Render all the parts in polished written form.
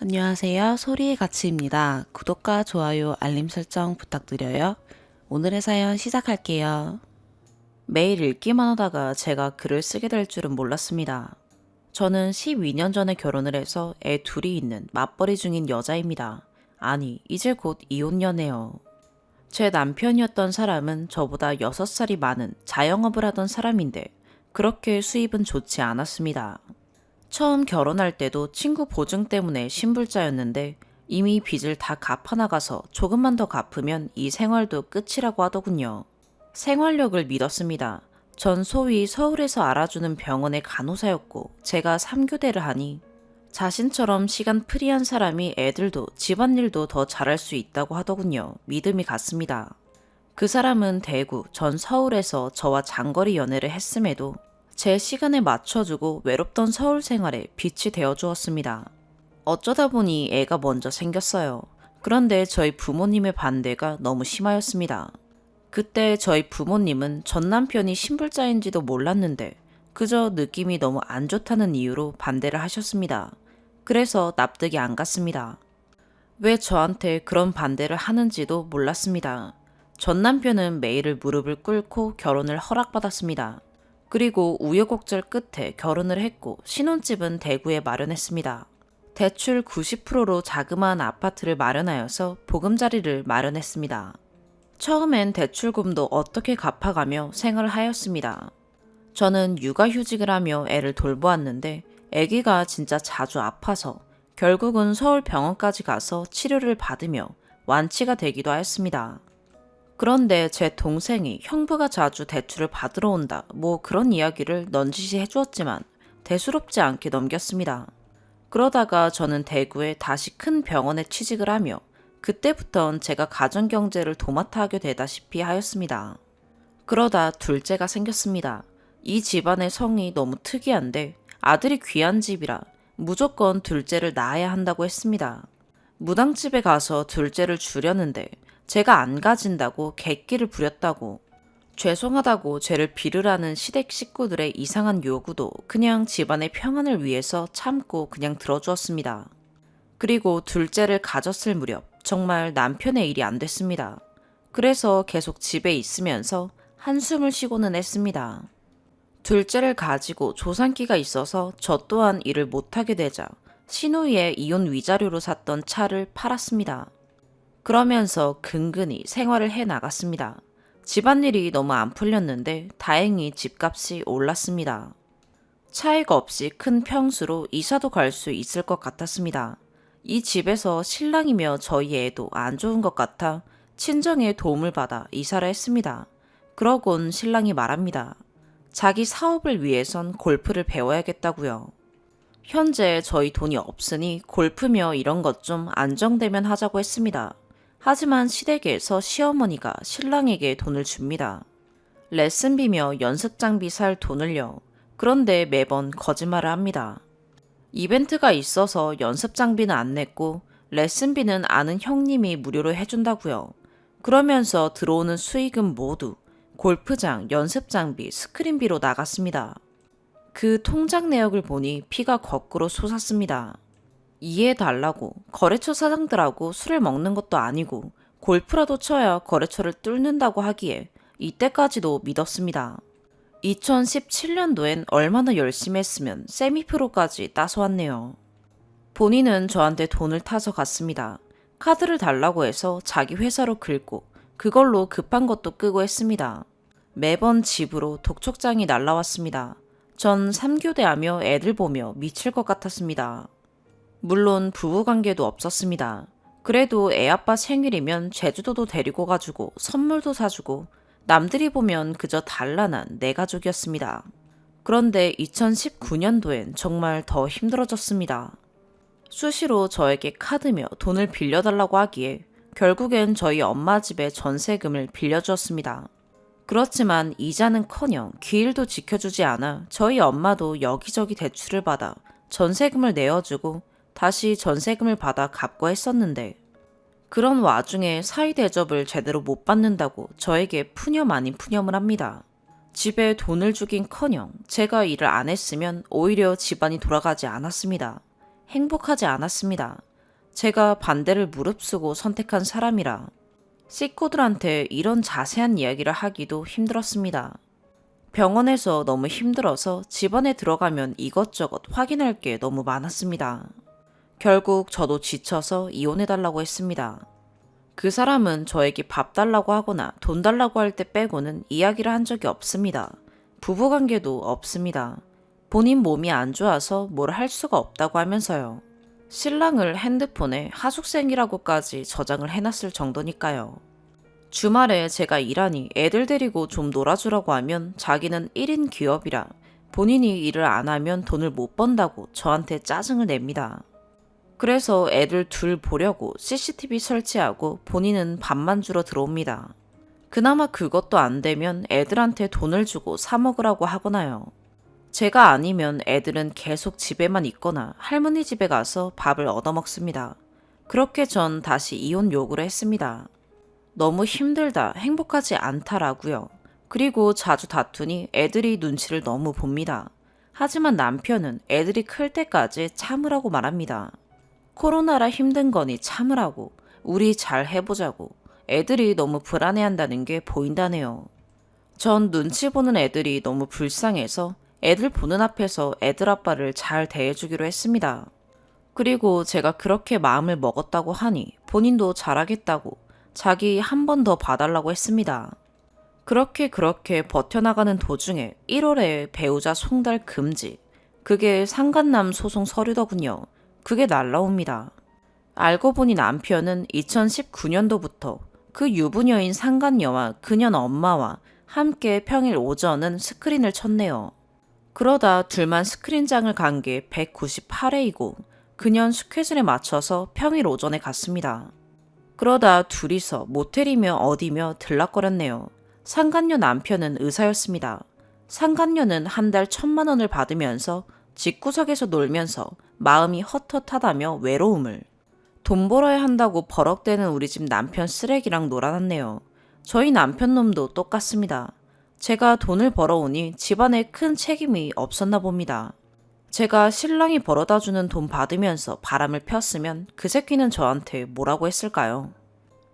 안녕하세요. 소리의 가치입니다. 구독과 좋아요, 알림 설정 부탁드려요. 오늘의 사연 시작할게요. 매일 읽기만 하다가 제가 글을 쓰게 될 줄은 몰랐습니다. 저는 12년 전에 결혼을 해서 애 둘이 있는 맞벌이 중인 여자입니다. 아니, 이제 곧 이혼녀네요. 제 남편이었던 사람은 저보다 6살이 많은 자영업을 하던 사람인데 그렇게 수입은 좋지 않았습니다. 처음 결혼할 때도 친구 보증 때문에 신불자였는데 이미 빚을 다 갚아나가서 조금만 더 갚으면 이 생활도 끝이라고 하더군요. 생활력을 믿었습니다. 전 소위 서울에서 알아주는 병원의 간호사였고 제가 3교대를 하니 자신처럼 시간 프리한 사람이 애들도 집안일도 더 잘할 수 있다고 하더군요. 믿음이 갔습니다. 그 사람은 대구, 전 서울에서 저와 장거리 연애를 했음에도 제 시간에 맞춰주고 외롭던 서울 생활에 빛이 되어 주었습니다. 어쩌다 보니 애가 먼저 생겼어요. 그런데 저희 부모님의 반대가 너무 심하였습니다. 그때 저희 부모님은 전 남편이 신불자인지도 몰랐는데 그저 느낌이 너무 안 좋다는 이유로 반대를 하셨습니다. 그래서 납득이 안 갔습니다. 왜 저한테 그런 반대를 하는지도 몰랐습니다. 전 남편은 매일을 무릎을 꿇고 결혼을 허락받았습니다. 그리고 우여곡절 끝에 결혼을 했고 신혼집은 대구에 마련했습니다. 대출 90%로 자그마한 아파트를 마련하여서 보금자리를 마련했습니다. 처음엔 대출금도 어떻게 갚아가며 생활을 하였습니다. 저는 육아휴직을 하며 애를 돌보았는데 아기가 진짜 자주 아파서 결국은 서울 병원까지 가서 치료를 받으며 완치가 되기도 하였습니다. 그런데 제 동생이 형부가 자주 대출을 받으러 온다, 뭐 그런 이야기를 넌지시 해주었지만 대수롭지 않게 넘겼습니다. 그러다가 저는 대구에 다시 큰 병원에 취직을 하며 그때부턴 제가 가정경제를 도맡아 하게 되다시피 하였습니다. 그러다 둘째가 생겼습니다. 이 집안의 성이 너무 특이한데 아들이 귀한 집이라 무조건 둘째를 낳아야 한다고 했습니다. 무당집에 가서 둘째를 주려는데 제가 안 가진다고 객기를 부렸다고 죄송하다고 죄를 빌으라는 시댁 식구들의 이상한 요구도 그냥 집안의 평안을 위해서 참고 그냥 들어주었습니다. 그리고 둘째를 가졌을 무렵 정말 남편의 일이 안 됐습니다. 그래서 계속 집에 있으면서 한숨을 쉬고는 했습니다. 둘째를 가지고 조산기가 있어서 저 또한 일을 못하게 되자 시누이의 이혼 위자료로 샀던 차를 팔았습니다. 그러면서 근근히 생활을 해 나갔습니다. 집안일이 너무 안 풀렸는데 다행히 집값이 올랐습니다. 차익 없이 큰 평수로 이사도 갈 수 있을 것 같았습니다. 이 집에서 신랑이며 저희 애도 안 좋은 것 같아 친정의 도움을 받아 이사를 했습니다. 그러곤 신랑이 말합니다. 자기 사업을 위해선 골프를 배워야겠다고요. 현재 저희 돈이 없으니 골프며 이런 것 좀 안정되면 하자고 했습니다. 하지만 시댁에서 시어머니가 신랑에게 돈을 줍니다. 레슨비며 연습 장비 살 돈을요. 그런데 매번 거짓말을 합니다. 이벤트가 있어서 연습 장비는 안 냈고 레슨비는 아는 형님이 무료로 해준다고요. 그러면서 들어오는 수익은 모두 골프장, 연습 장비, 스크린비로 나갔습니다. 그 통장 내역을 보니 피가 거꾸로 솟았습니다. 이해해달라고 거래처 사장들하고 술을 먹는 것도 아니고 골프라도 쳐야 거래처를 뚫는다고 하기에 이때까지도 믿었습니다. 2017년도엔 얼마나 열심히 했으면 세미프로까지 따서왔네요. 본인은 저한테 돈을 타서 갔습니다. 카드를 달라고 해서 자기 회사로 긁고 그걸로 급한 것도 끄고 했습니다. 매번 집으로 독촉장이 날라왔습니다. 전 3교대하며 애들 보며 미칠 것 같았습니다. 물론 부부관계도 없었습니다. 그래도 애아빠 생일이면 제주도도 데리고 가주고 선물도 사주고 남들이 보면 그저 단란한 내 가족이었습니다. 그런데 2019년도엔 정말 더 힘들어졌습니다. 수시로 저에게 카드며 돈을 빌려달라고 하기에 결국엔 저희 엄마 집에 전세금을 빌려주었습니다. 그렇지만 이자는커녕 기일도 지켜주지 않아 저희 엄마도 여기저기 대출을 받아 전세금을 내어주고 다시 전세금을 받아 갚고 했었는데 그런 와중에 사위 대접을 제대로 못 받는다고 저에게 푸념 아닌 푸념을 합니다. 집에 돈을 주긴커녕 제가 일을 안 했으면 오히려 집안이 돌아가지 않았습니다. 행복하지 않았습니다. 제가 반대를 무릅쓰고 선택한 사람이라 식구들한테 이런 자세한 이야기를 하기도 힘들었습니다. 병원에서 너무 힘들어서 집안에 들어가면 이것저것 확인할 게 너무 많았습니다. 결국 저도 지쳐서 이혼해달라고 했습니다. 그 사람은 저에게 밥 달라고 하거나 돈 달라고 할 때 빼고는 이야기를 한 적이 없습니다. 부부관계도 없습니다. 본인 몸이 안 좋아서 뭘 할 수가 없다고 하면서요. 신랑을 핸드폰에 하숙생이라고까지 저장을 해놨을 정도니까요. 주말에 제가 일하니 애들 데리고 좀 놀아주라고 하면 자기는 1인 기업이라 본인이 일을 안 하면 돈을 못 번다고 저한테 짜증을 냅니다. 그래서 애들 둘 보려고 CCTV 설치하고 본인은 밥만 주러 들어옵니다. 그나마 그것도 안 되면 애들한테 돈을 주고 사 먹으라고 하거나요. 제가 아니면 애들은 계속 집에만 있거나 할머니 집에 가서 밥을 얻어먹습니다. 그렇게 전 다시 이혼 요구를 했습니다. 너무 힘들다, 행복하지 않다라고요. 그리고 자주 다투니 애들이 눈치를 너무 봅니다. 하지만 남편은 애들이 클 때까지 참으라고 말합니다. 코로나라 힘든 거니 참으라고, 우리 잘 해보자고. 애들이 너무 불안해한다는 게 보인다네요. 전 눈치 보는 애들이 너무 불쌍해서 애들 보는 앞에서 애들 아빠를 잘 대해주기로 했습니다. 그리고 제가 그렇게 마음을 먹었다고 하니 본인도 잘하겠다고 자기 한 번 더 봐달라고 했습니다. 그렇게 버텨나가는 도중에 1월에 배우자 송달 금지. 그게 상간남 소송 서류더군요. 그게 날라옵니다. 알고 보니 남편은 2019년도부터 그 유부녀인 상간녀와 그년 엄마와 함께 평일 오전은 스크린을 쳤네요. 그러다 둘만 스크린장을 간 게 198회이고 그년 스케줄에 맞춰서 평일 오전에 갔습니다. 그러다 둘이서 모텔이며 어디며 들락거렸네요. 상간녀 남편은 의사였습니다. 상간녀는 한 달 1,000만 원을 받으면서 집구석에서 놀면서 마음이 헛헛하다며 외로움을. 돈 벌어야 한다고 버럭대는 우리 집 남편 쓰레기랑 놀아놨네요. 저희 남편 놈도 똑같습니다. 제가 돈을 벌어오니 집안에 큰 책임이 없었나 봅니다. 제가 신랑이 벌어다주는 돈 받으면서 바람을 폈으면 그 새끼는 저한테 뭐라고 했을까요?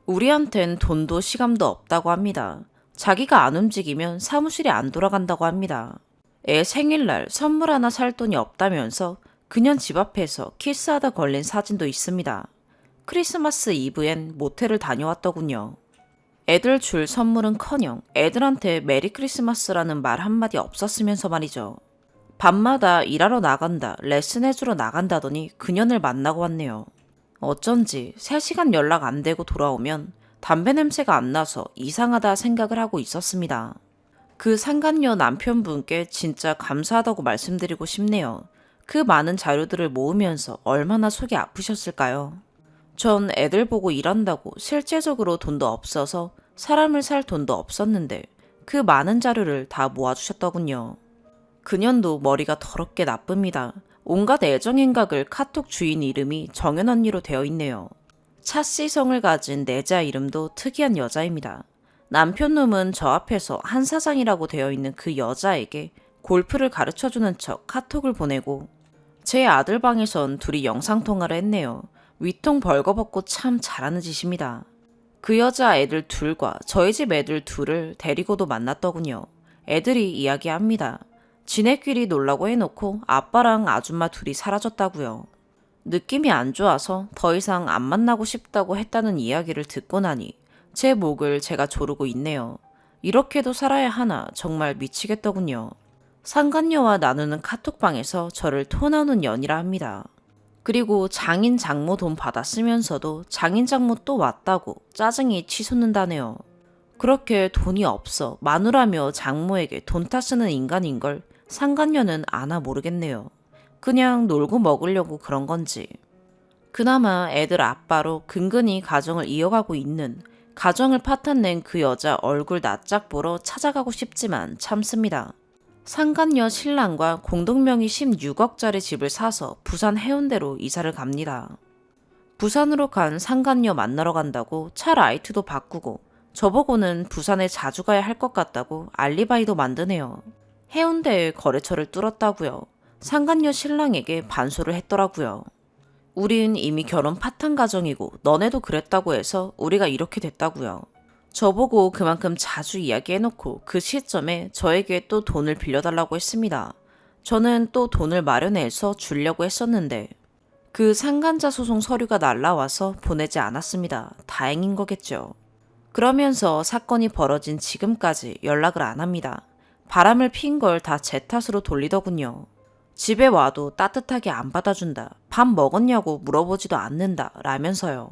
우리한텐 돈도 시간도 없다고 합니다. 자기가 안 움직이면 사무실이 안 돌아간다고 합니다. 애 생일날 선물 하나 살 돈이 없다면서 그년 집 앞에서 키스하다 걸린 사진도 있습니다. 크리스마스 이브엔 모텔을 다녀왔더군요. 애들 줄 선물은커녕 애들한테 메리 크리스마스라는 말 한마디 없었으면서 말이죠. 밤마다 일하러 나간다, 레슨해주러 나간다더니 그년을 만나고 왔네요. 어쩐지 3시간 연락 안 되고 돌아오면 담배 냄새가 안 나서 이상하다 생각을 하고 있었습니다. 그 상간녀 남편분께 진짜 감사하다고 말씀드리고 싶네요. 그 많은 자료들을 모으면서 얼마나 속이 아프셨을까요? 전 애들 보고 일한다고 실제적으로 돈도 없어서 사람을 살 돈도 없었는데 그 많은 자료를 다 모아주셨더군요. 그년도 머리가 더럽게 나쁩니다. 온갖 애정행각을 카톡 주인 이름이 정연 언니로 되어 있네요. 차씨성을 가진 내자 이름도 특이한 여자입니다. 남편 놈은 저 앞에서 한사장이라고 되어 있는 그 여자에게 골프를 가르쳐주는 척 카톡을 보내고 제 아들 방에선 둘이 영상통화를 했네요. 위통 벌거벗고 참 잘하는 짓입니다. 그 여자 애들 둘과 저희 집 애들 둘을 데리고도 만났더군요. 애들이 이야기합니다. 지네끼리 놀라고 해놓고 아빠랑 아줌마 둘이 사라졌다고요. 느낌이 안 좋아서 더 이상 안 만나고 싶다고 했다는 이야기를 듣고 나니 제 목을 제가 조르고 있네요. 이렇게도 살아야 하나 정말 미치겠더군요. 상간녀와 나누는 카톡방에서 저를 토나오는 년이라 합니다. 그리고 장인 장모 돈 받아 쓰면서도 장인 장모 또 왔다고 짜증이 치솟는다네요. 그렇게 돈이 없어 마누라며 장모에게 돈 타쓰는 인간인 걸 상간녀는 아나 모르겠네요. 그냥 놀고 먹으려고 그런 건지. 그나마 애들 아빠로 근근히 가정을 이어가고 있는 가정을 파탄낸 그 여자 얼굴 낯짝 보러 찾아가고 싶지만 참습니다. 상간녀 신랑과 공동명의 16억짜리 집을 사서 부산 해운대로 이사를 갑니다. 부산으로 간 상간녀 만나러 간다고 차 라이트도 바꾸고 저보고는 부산에 자주 가야 할 것 같다고 알리바이도 만드네요. 해운대에 거래처를 뚫었다고요. 상간녀 신랑에게 반소를 했더라고요. 우린 이미 결혼 파탄 가정이고 너네도 그랬다고 해서 우리가 이렇게 됐다고요. 저보고 그만큼 자주 이야기해놓고 그 시점에 저에게 또 돈을 빌려달라고 했습니다. 저는 또 돈을 마련해서 주려고 했었는데 그 상간자 소송 서류가 날라와서 보내지 않았습니다. 다행인 거겠죠. 그러면서 사건이 벌어진 지금까지 연락을 안 합니다. 바람을 핀 걸 다 제 탓으로 돌리더군요. 집에 와도 따뜻하게 안 받아준다. 밥 먹었냐고 물어보지도 않는다. 라면서요.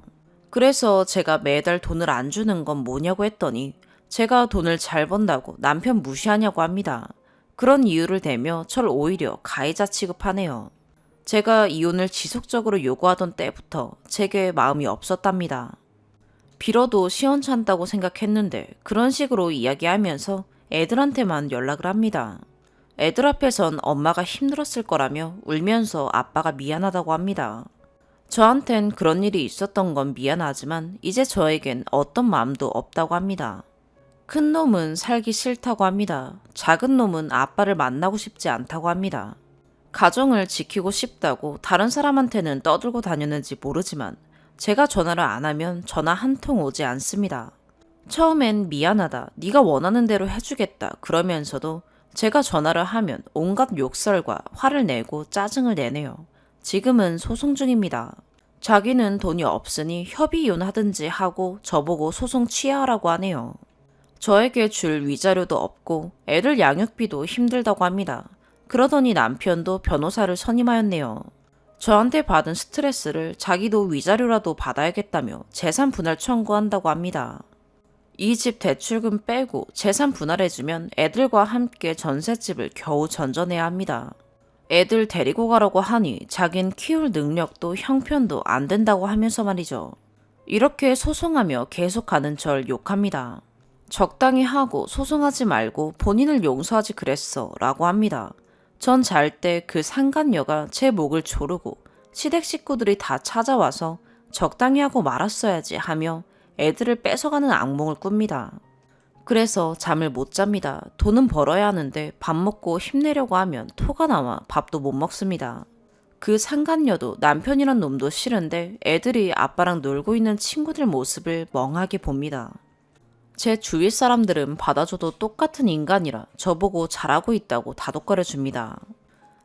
그래서 제가 매달 돈을 안 주는 건 뭐냐고 했더니 제가 돈을 잘 번다고 남편 무시하냐고 합니다. 그런 이유를 대며 절 오히려 가해자 취급하네요. 제가 이혼을 지속적으로 요구하던 때부터 제게 마음이 없었답니다. 빌어도 시원찮다고 생각했는데 그런 식으로 이야기하면서 애들한테만 연락을 합니다. 애들 앞에선 엄마가 힘들었을 거라며 울면서 아빠가 미안하다고 합니다. 저한텐 그런 일이 있었던 건 미안하지만 이제 저에겐 어떤 마음도 없다고 합니다. 큰 놈은 살기 싫다고 합니다. 작은 놈은 아빠를 만나고 싶지 않다고 합니다. 가정을 지키고 싶다고 다른 사람한테는 떠들고 다녔는지 모르지만 제가 전화를 안 하면 전화 한 통 오지 않습니다. 처음엔 미안하다, 네가 원하는 대로 해주겠다 그러면서도 제가 전화를 하면 온갖 욕설과 화를 내고 짜증을 내네요. 지금은 소송 중입니다. 자기는 돈이 없으니 협의 이혼하든지 하고 저보고 소송 취하하라고 하네요. 저에게 줄 위자료도 없고 애들 양육비도 힘들다고 합니다. 그러더니 남편도 변호사를 선임하였네요. 저한테 받은 스트레스를 자기도 위자료라도 받아야겠다며 재산 분할 청구한다고 합니다. 이 집 대출금 빼고 재산 분할해주면 애들과 함께 전셋집을 겨우 전전해야 합니다. 애들 데리고 가라고 하니 자긴 키울 능력도 형편도 안 된다고 하면서 말이죠. 이렇게 소송하며 계속 가는 절 욕합니다. 적당히 하고 소송하지 말고 본인을 용서하지 그랬어 라고 합니다. 전 잘 때 그 상간녀가 제 목을 조르고 시댁 식구들이 다 찾아와서 적당히 하고 말았어야지 하며 애들을 뺏어가는 악몽을 꿉니다. 그래서 잠을 못 잡니다. 돈은 벌어야 하는데 밥 먹고 힘내려고 하면 토가 나와 밥도 못 먹습니다. 그 상간녀도 남편이란 놈도 싫은데 애들이 아빠랑 놀고 있는 친구들 모습을 멍하게 봅니다. 제 주위 사람들은 받아줘도 똑같은 인간이라 저보고 잘하고 있다고 다독거려 줍니다.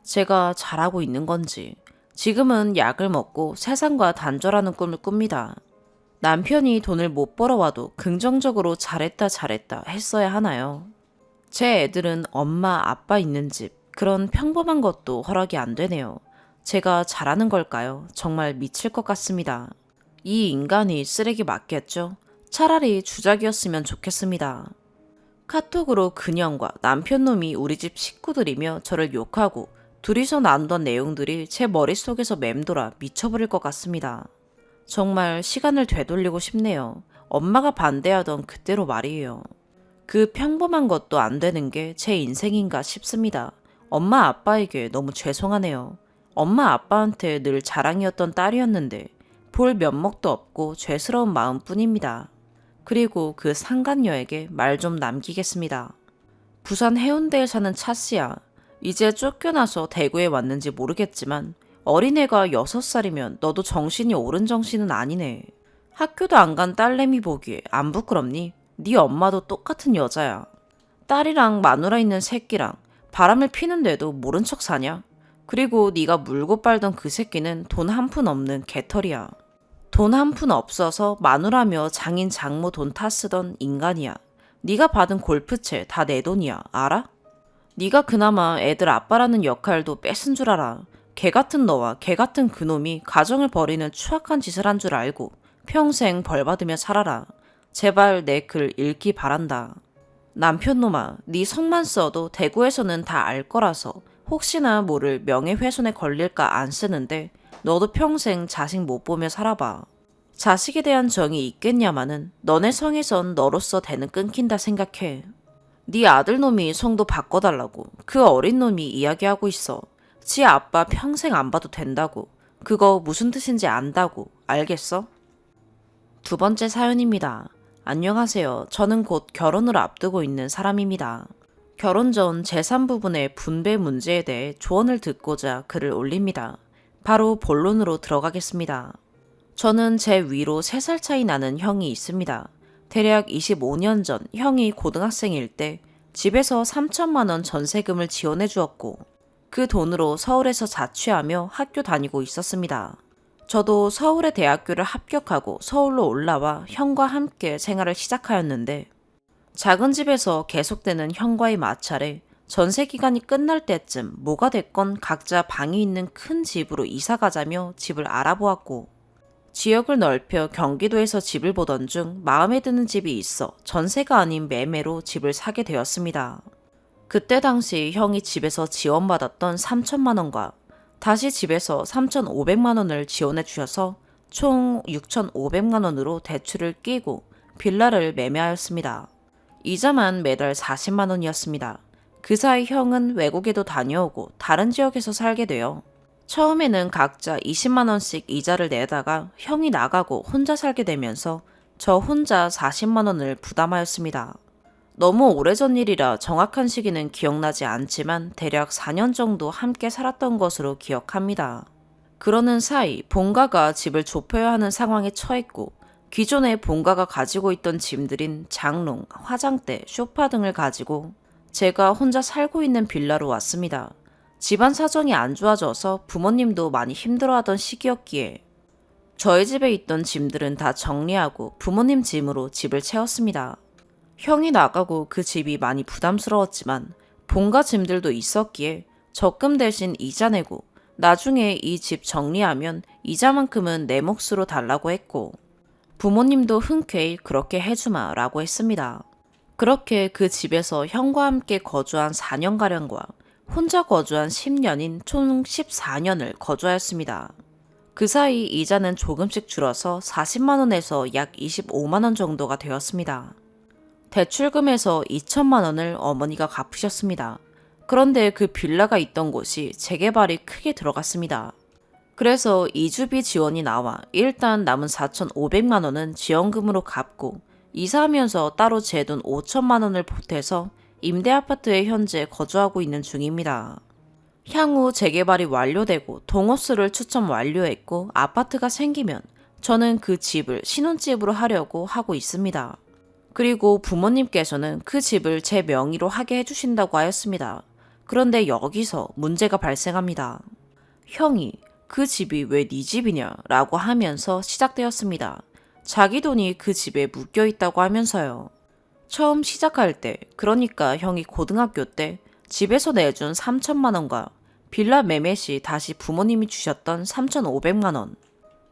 제가 잘하고 있는 건지 지금은 약을 먹고 세상과 단절하는 꿈을 꿉니다. 남편이 돈을 못 벌어와도 긍정적으로 잘했다 했어야 하나요? 제 애들은 엄마 아빠 있는 집 그런 평범한 것도 허락이 안 되네요. 제가 잘하는 걸까요? 정말 미칠 것 같습니다. 이 인간이 쓰레기 맞겠죠? 차라리 주작이었으면 좋겠습니다. 카톡으로 그년과 남편놈이 우리 집 식구들이며 저를 욕하고 둘이서 나누던 내용들이 제 머릿속에서 맴돌아 미쳐버릴 것 같습니다. 정말 시간을 되돌리고 싶네요. 엄마가 반대하던 그때로 말이에요. 그 평범한 것도 안 되는 게 제 인생인가 싶습니다. 엄마 아빠에게 너무 죄송하네요. 엄마 아빠한테 늘 자랑이었던 딸이었는데 볼 면목도 없고 죄스러운 마음뿐입니다. 그리고 그 상간녀에게 말 좀 남기겠습니다. 부산 해운대에 사는 차씨야. 이제 쫓겨나서 대구에 왔는지 모르겠지만 어린애가 6살이면 너도 정신이 옳은 정신은 아니네. 학교도 안 간 딸내미 보기에 안 부끄럽니? 네 엄마도 똑같은 여자야. 딸이랑 마누라 있는 새끼랑 바람을 피는데도 모른 척 사냐? 그리고 네가 물고 빨던 그 새끼는 돈 한 푼 없는 개털이야. 돈 한 푼 없어서 마누라며 장인 장모 돈 타 쓰던 인간이야. 네가 받은 골프채 다 내 돈이야. 알아? 네가 그나마 애들 아빠라는 역할도 뺏은 줄 알아. 개 같은 너와 개 같은 그놈이 가정을 버리는 추악한 짓을 한 줄 알고 평생 벌 받으며 살아라. 제발 내 글 읽기 바란다. 남편놈아, 네 성만 써도 대구에서는 다 알 거라서 혹시나 모를 명예훼손에 걸릴까 안 쓰는데 너도 평생 자식 못 보며 살아봐. 자식에 대한 정이 있겠냐마는 너네 성에선 너로서 대는 끊긴다 생각해. 네 아들놈이 성도 바꿔달라고 그 어린 놈이 이야기하고 있어. 지 아빠 평생 안 봐도 된다고. 그거 무슨 뜻인지 안다고. 알겠어? 두 번째 사연입니다. 안녕하세요. 저는 곧 결혼을 앞두고 있는 사람입니다. 결혼 전 재산 부분의 분배 문제에 대해 조언을 듣고자 글을 올립니다. 바로 본론으로 들어가겠습니다. 저는 제 위로 3살 차이 나는 형이 있습니다. 대략 25년 전 형이 고등학생일 때 집에서 3천만 원 전세금을 지원해 주었고 그 돈으로 서울에서 자취하며 학교 다니고 있었습니다. 저도 서울의 대학교를 합격하고 서울로 올라와 형과 함께 생활을 시작하였는데 작은 집에서 계속되는 형과의 마찰에 전세 기간이 끝날 때쯤 뭐가 됐건 각자 방이 있는 큰 집으로 이사 가자며 집을 알아보았고 지역을 넓혀 경기도에서 집을 보던 중 마음에 드는 집이 있어 전세가 아닌 매매로 집을 사게 되었습니다. 그때 당시 형이 집에서 지원받았던 3천만 원과 다시 집에서 3,500만 원을 지원해 주셔서 총 6,500만 원으로 대출을 끼고 빌라를 매매하였습니다. 이자만 매달 40만 원이었습니다. 그 사이 형은 외국에도 다녀오고 다른 지역에서 살게 되어 처음에는 각자 20만 원씩 이자를 내다가 형이 나가고 혼자 살게 되면서 저 혼자 40만 원을 부담하였습니다. 너무 오래전 일이라 정확한 시기는 기억나지 않지만 대략 4년 정도 함께 살았던 것으로 기억합니다. 그러는 사이 본가가 집을 좁혀야 하는 상황에 처했고 기존에 본가가 가지고 있던 짐들인 장롱, 화장대, 소파 등을 가지고 제가 혼자 살고 있는 빌라로 왔습니다. 집안 사정이 안 좋아져서 부모님도 많이 힘들어하던 시기였기에 저희 집에 있던 짐들은 다 정리하고 부모님 짐으로 집을 채웠습니다. 형이 나가고 그 집이 많이 부담스러웠지만 본가 짐들도 있었기에 적금 대신 이자 내고 나중에 이 집 정리하면 이자만큼은 내 몫으로 달라고 했고 부모님도 흔쾌히 그렇게 해주마 라고 했습니다. 그렇게 그 집에서 형과 함께 거주한 4년가량과 혼자 거주한 10년인 총 14년을 거주하였습니다. 그 사이 이자는 조금씩 줄어서 40만 원에서 약 25만 원 정도가 되었습니다. 대출금에서 2천만 원을 어머니가 갚으셨습니다. 그런데 그 빌라가 있던 곳이 재개발이 크게 들어갔습니다. 그래서 이주비 지원이 나와 일단 남은 4,500만 원은 지원금으로 갚고 이사하면서 따로 제 돈 5천만 원을 보태서 임대아파트에 현재 거주하고 있는 중입니다. 향후 재개발이 완료되고 동호수를 추첨 완료했고 아파트가 생기면 저는 그 집을 신혼집으로 하려고 하고 있습니다. 그리고 부모님께서는 그 집을 제 명의로 하게 해주신다고 하였습니다. 그런데 여기서 문제가 발생합니다. 형이 그 집이 왜 네 집이냐 라고 하면서 시작되었습니다. 자기 돈이 그 집에 묶여 있다고 하면서요. 처음 시작할 때, 그러니까 형이 고등학교 때 집에서 내준 3천만 원과 빌라 매매 시 다시 부모님이 주셨던 3,500만 원,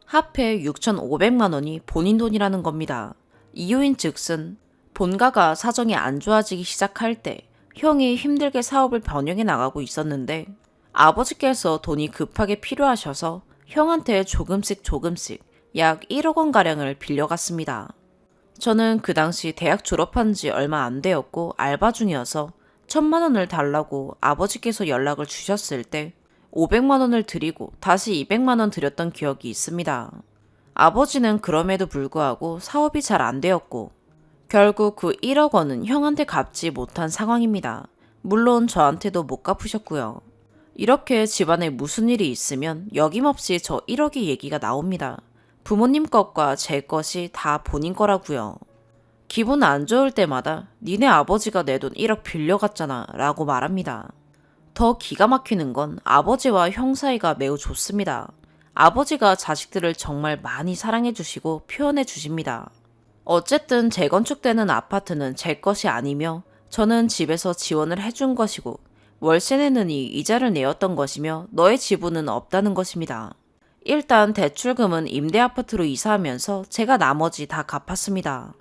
합해 6,500만 원이 본인 돈이라는 겁니다. 이유인 즉슨 본가가 사정이 안 좋아지기 시작할 때 형이 힘들게 사업을 변형해 나가고 있었는데 아버지께서 돈이 급하게 필요하셔서 형한테 조금씩 약 1억 원가량을 빌려갔습니다. 저는 그 당시 대학 졸업한 지 얼마 안 되었고 알바 중이어서 1,000만 원을 달라고 아버지께서 연락을 주셨을 때 500만 원을 드리고 다시 200만 원 드렸던 기억이 있습니다. 아버지는 그럼에도 불구하고 사업이 잘 안 되었고 결국 그 1억 원은 형한테 갚지 못한 상황입니다. 물론 저한테도 못 갚으셨고요. 이렇게 집안에 무슨 일이 있으면 여김없이 저 1억의 얘기가 나옵니다. 부모님 것과 제 것이 다 본인 거라고요. 기분 안 좋을 때마다 니네 아버지가 내 돈 1억 빌려갔잖아 라고 말합니다. 더 기가 막히는 건 아버지와 형 사이가 매우 좋습니다. 아버지가 자식들을 정말 많이 사랑해 주시고 표현해 주십니다. 어쨌든 재건축되는 아파트는 제 것이 아니며 저는 집에서 지원을 해준 것이고 월세 내느니 이자를 내었던 것이며 너의 지분은 없다는 것입니다. 일단 대출금은 임대아파트로 이사하면서 제가 나머지 다 갚았습니다.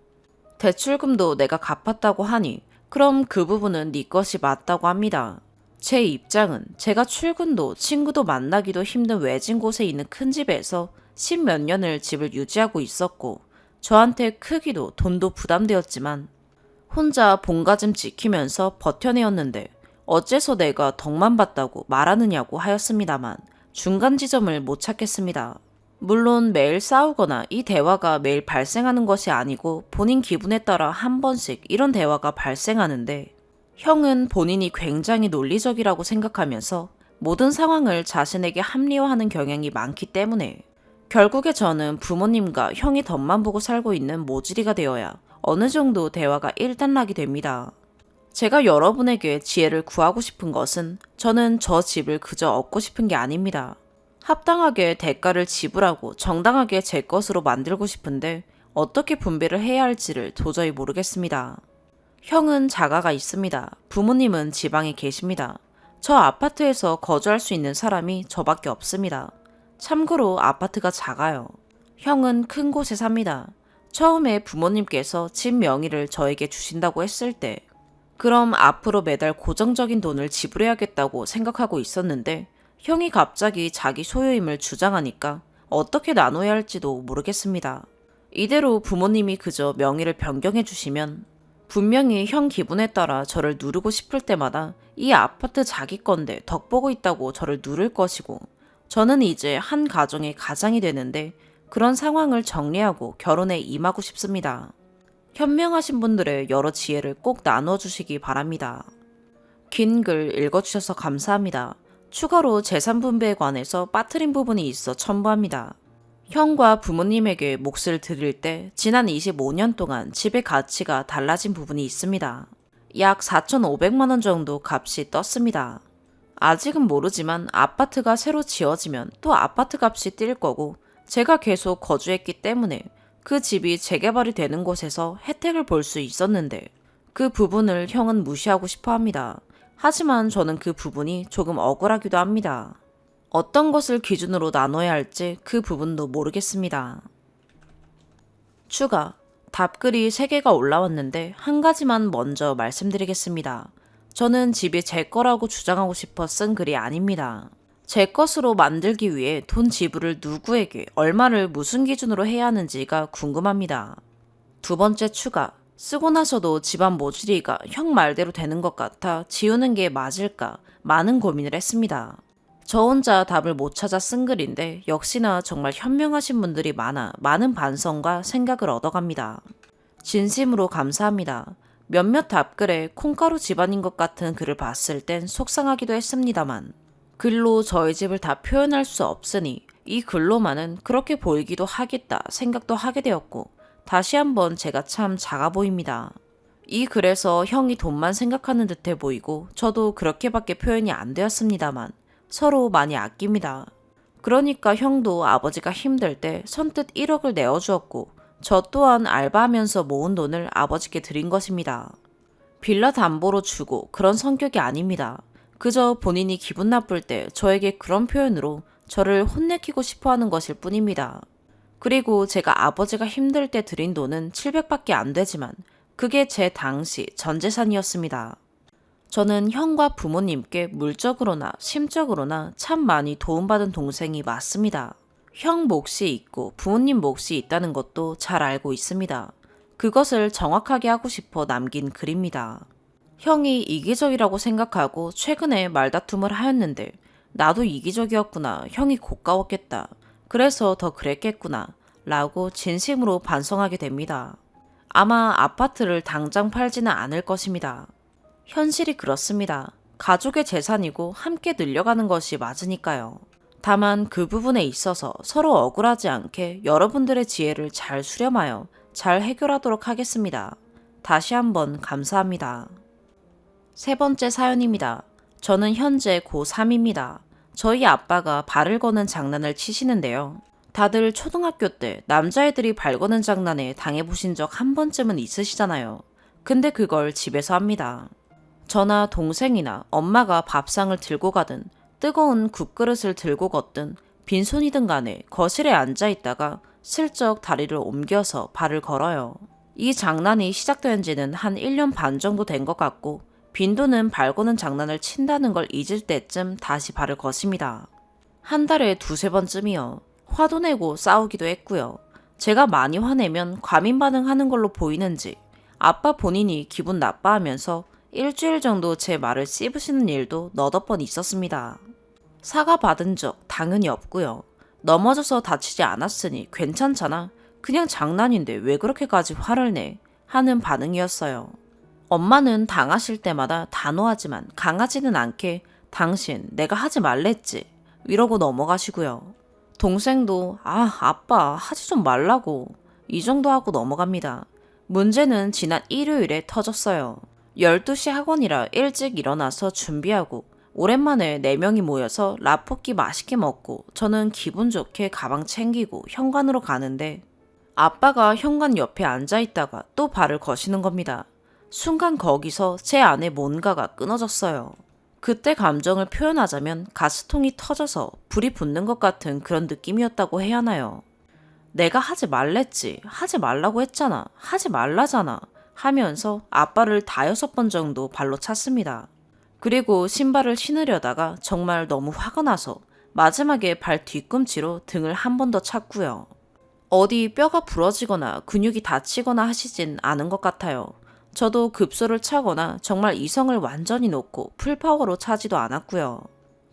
대출금도 내가 갚았다고 하니 그럼 그 부분은 네 것이 맞다고 합니다. 제 입장은 제가 출근도 친구도 만나기도 힘든 외진 곳에 있는 큰 집에서 10몇 년을 집을 유지하고 있었고 저한테 크기도 돈도 부담되었지만 혼자 본가짐 지키면서 버텨내었는데 어째서 내가 덕만 봤다고 말하느냐고 하였습니다만 중간 지점을 못 찾겠습니다. 물론 매일 싸우거나 이 대화가 매일 발생하는 것이 아니고 본인 기분에 따라 한 번씩 이런 대화가 발생하는데 형은 본인이 굉장히 논리적이라고 생각하면서 모든 상황을 자신에게 합리화하는 경향이 많기 때문에 결국에 저는 부모님과 형이 덕만 보고 살고 있는 모질이가 되어야 어느 정도 대화가 일단락이 됩니다. 제가 여러분에게 지혜를 구하고 싶은 것은 저는 저 집을 그저 얻고 싶은 게 아닙니다. 합당하게 대가를 지불하고 정당하게 제 것으로 만들고 싶은데 어떻게 분배를 해야 할지를 도저히 모르겠습니다. 형은 자가가 있습니다. 부모님은 지방에 계십니다. 저 아파트에서 거주할 수 있는 사람이 저밖에 없습니다. 참고로 아파트가 작아요. 형은 큰 곳에 삽니다. 처음에 부모님께서 집 명의를 저에게 주신다고 했을 때 그럼 앞으로 매달 고정적인 돈을 지불해야겠다고 생각하고 있었는데 형이 갑자기 자기 소유임을 주장하니까 어떻게 나눠야 할지도 모르겠습니다. 이대로 부모님이 그저 명의를 변경해 주시면 분명히 형 기분에 따라 저를 누르고 싶을 때마다 이 아파트 자기 건데 덕보고 있다고 저를 누를 것이고 저는 이제 한 가정의 가장이 되는데 그런 상황을 정리하고 결혼에 임하고 싶습니다. 현명하신 분들의 여러 지혜를 꼭 나눠주시기 바랍니다. 긴 글 읽어주셔서 감사합니다. 추가로 재산 분배에 관해서 빠뜨린 부분이 있어 첨부합니다. 형과 부모님에게 몫을 드릴 때 지난 25년 동안 집의 가치가 달라진 부분이 있습니다. 약 4,500만 원 정도 값이 떴습니다. 아직은 모르지만 아파트가 새로 지어지면 또 아파트 값이 뛸 거고 제가 계속 거주했기 때문에 그 집이 재개발이 되는 곳에서 혜택을 볼 수 있었는데 그 부분을 형은 무시하고 싶어 합니다. 하지만 저는 그 부분이 조금 억울하기도 합니다. 어떤 것을 기준으로 나눠야 할지 그 부분도 모르겠습니다. 추가, 답글이 3개가 올라왔는데 한 가지만 먼저 말씀드리겠습니다. 저는 집이 제 거라고 주장하고 싶어 쓴 글이 아닙니다. 제 것으로 만들기 위해 돈 지불을 누구에게 얼마를 무슨 기준으로 해야 하는지가 궁금합니다. 2번째 추가, 쓰고 나서도 집안 모질이가 형 말대로 되는 것 같아 지우는 게 맞을까 많은 고민을 했습니다. 저 혼자 답을 못 찾아 쓴 글인데 역시나 정말 현명하신 분들이 많아 많은 반성과 생각을 얻어갑니다. 진심으로 감사합니다. 몇몇 답글에 콩가루 집안인 것 같은 글을 봤을 땐 속상하기도 했습니다만 글로 저희 집을 다 표현할 수 없으니 이 글로만은 그렇게 보이기도 하겠다 생각도 하게 되었고 다시 한번 제가 참 작아 보입니다. 이 글에서 형이 돈만 생각하는 듯해 보이고 저도 그렇게밖에 표현이 안 되었습니다만 서로 많이 아낍니다. 그러니까 형도 아버지가 힘들 때 선뜻 1억을 내어주었고 저 또한 알바하면서 모은 돈을 아버지께 드린 것입니다. 빌라 담보로 주고 그런 성격이 아닙니다. 그저 본인이 기분 나쁠 때 저에게 그런 표현으로 저를 혼내키고 싶어하는 것일 뿐입니다. 그리고 제가 아버지가 힘들 때 드린 돈은 700밖에 안 되지만 그게 제 당시 전 재산이었습니다. 저는 형과 부모님께 물적으로나 심적으로나 참 많이 도움받은 동생이 맞습니다. 형 몫이 있고 부모님 몫이 있다는 것도 잘 알고 있습니다. 그것을 정확하게 하고 싶어 남긴 글입니다. 형이 이기적이라고 생각하고 최근에 말다툼을 하였는데 나도 이기적이었구나. 형이 고가웠겠다. 그래서 더 그랬겠구나. 라고 진심으로 반성하게 됩니다. 아마 아파트를 당장 팔지는 않을 것입니다. 현실이 그렇습니다. 가족의 재산이고 함께 늘려가는 것이 맞으니까요. 다만 그 부분에 있어서 서로 억울하지 않게 여러분들의 지혜를 잘 수렴하여 잘 해결하도록 하겠습니다. 다시 한번 감사합니다. 3번째 사연입니다. 저는 현재 고3입니다. 저희 아빠가 발을 거는 장난을 치시는데요. 다들 초등학교 때 남자애들이 발 거는 장난에 당해보신 적 한 번쯤은 있으시잖아요. 근데 그걸 집에서 합니다. 저나 동생이나 엄마가 밥상을 들고 가든 뜨거운 국그릇을 들고 걷든 빈손이든 간에 거실에 앉아있다가 슬쩍 다리를 옮겨서 발을 걸어요. 이 장난이 시작된 지는 한 1년 반 정도 된 것 같고 빈도는 발 거는 장난을 친다는 걸 잊을 때쯤 다시 발을 거십니다. 한 달에 2~3번쯤이요. 화도 내고 싸우기도 했고요. 제가 많이 화내면 과민 반응하는 걸로 보이는지 아빠 본인이 기분 나빠하면서 일주일 정도 제 말을 씹으시는 일도 너댓 번 있었습니다. 사과 받은 적 당연히 없고요. 넘어져서 다치지 않았으니 괜찮잖아. 그냥 장난인데 왜 그렇게까지 화를 내? 하는 반응이었어요. 엄마는 당하실 때마다 단호하지만 강하지는 않게 당신 내가 하지 말랬지. 이러고 넘어가시고요. 동생도 아빠 하지 좀 말라고 이 정도 하고 넘어갑니다. 문제는 지난 일요일에 터졌어요. 12시 학원이라 일찍 일어나서 준비하고 오랜만에 4명이 모여서 라볶이 맛있게 먹고 저는 기분 좋게 가방 챙기고 현관으로 가는데 아빠가 현관 옆에 앉아있다가 또 발을 거시는 겁니다. 순간 거기서 제 안에 뭔가가 끊어졌어요. 그때 감정을 표현하자면 가스통이 터져서 불이 붙는 것 같은 그런 느낌이었다고 해야 하나요? 내가 하지 말랬지. 하지 말라고 했잖아. 하지 말라잖아. 하면서 아빠를 5-6번 정도 발로 찼습니다. 그리고 신발을 신으려다가 정말 너무 화가 나서 마지막에 발 뒤꿈치로 등을 한 번 더 찼고요. 어디 뼈가 부러지거나 근육이 다치거나 하시진 않은 것 같아요. 저도 급소를 차거나 정말 이성을 완전히 놓고 풀파워로 차지도 않았고요.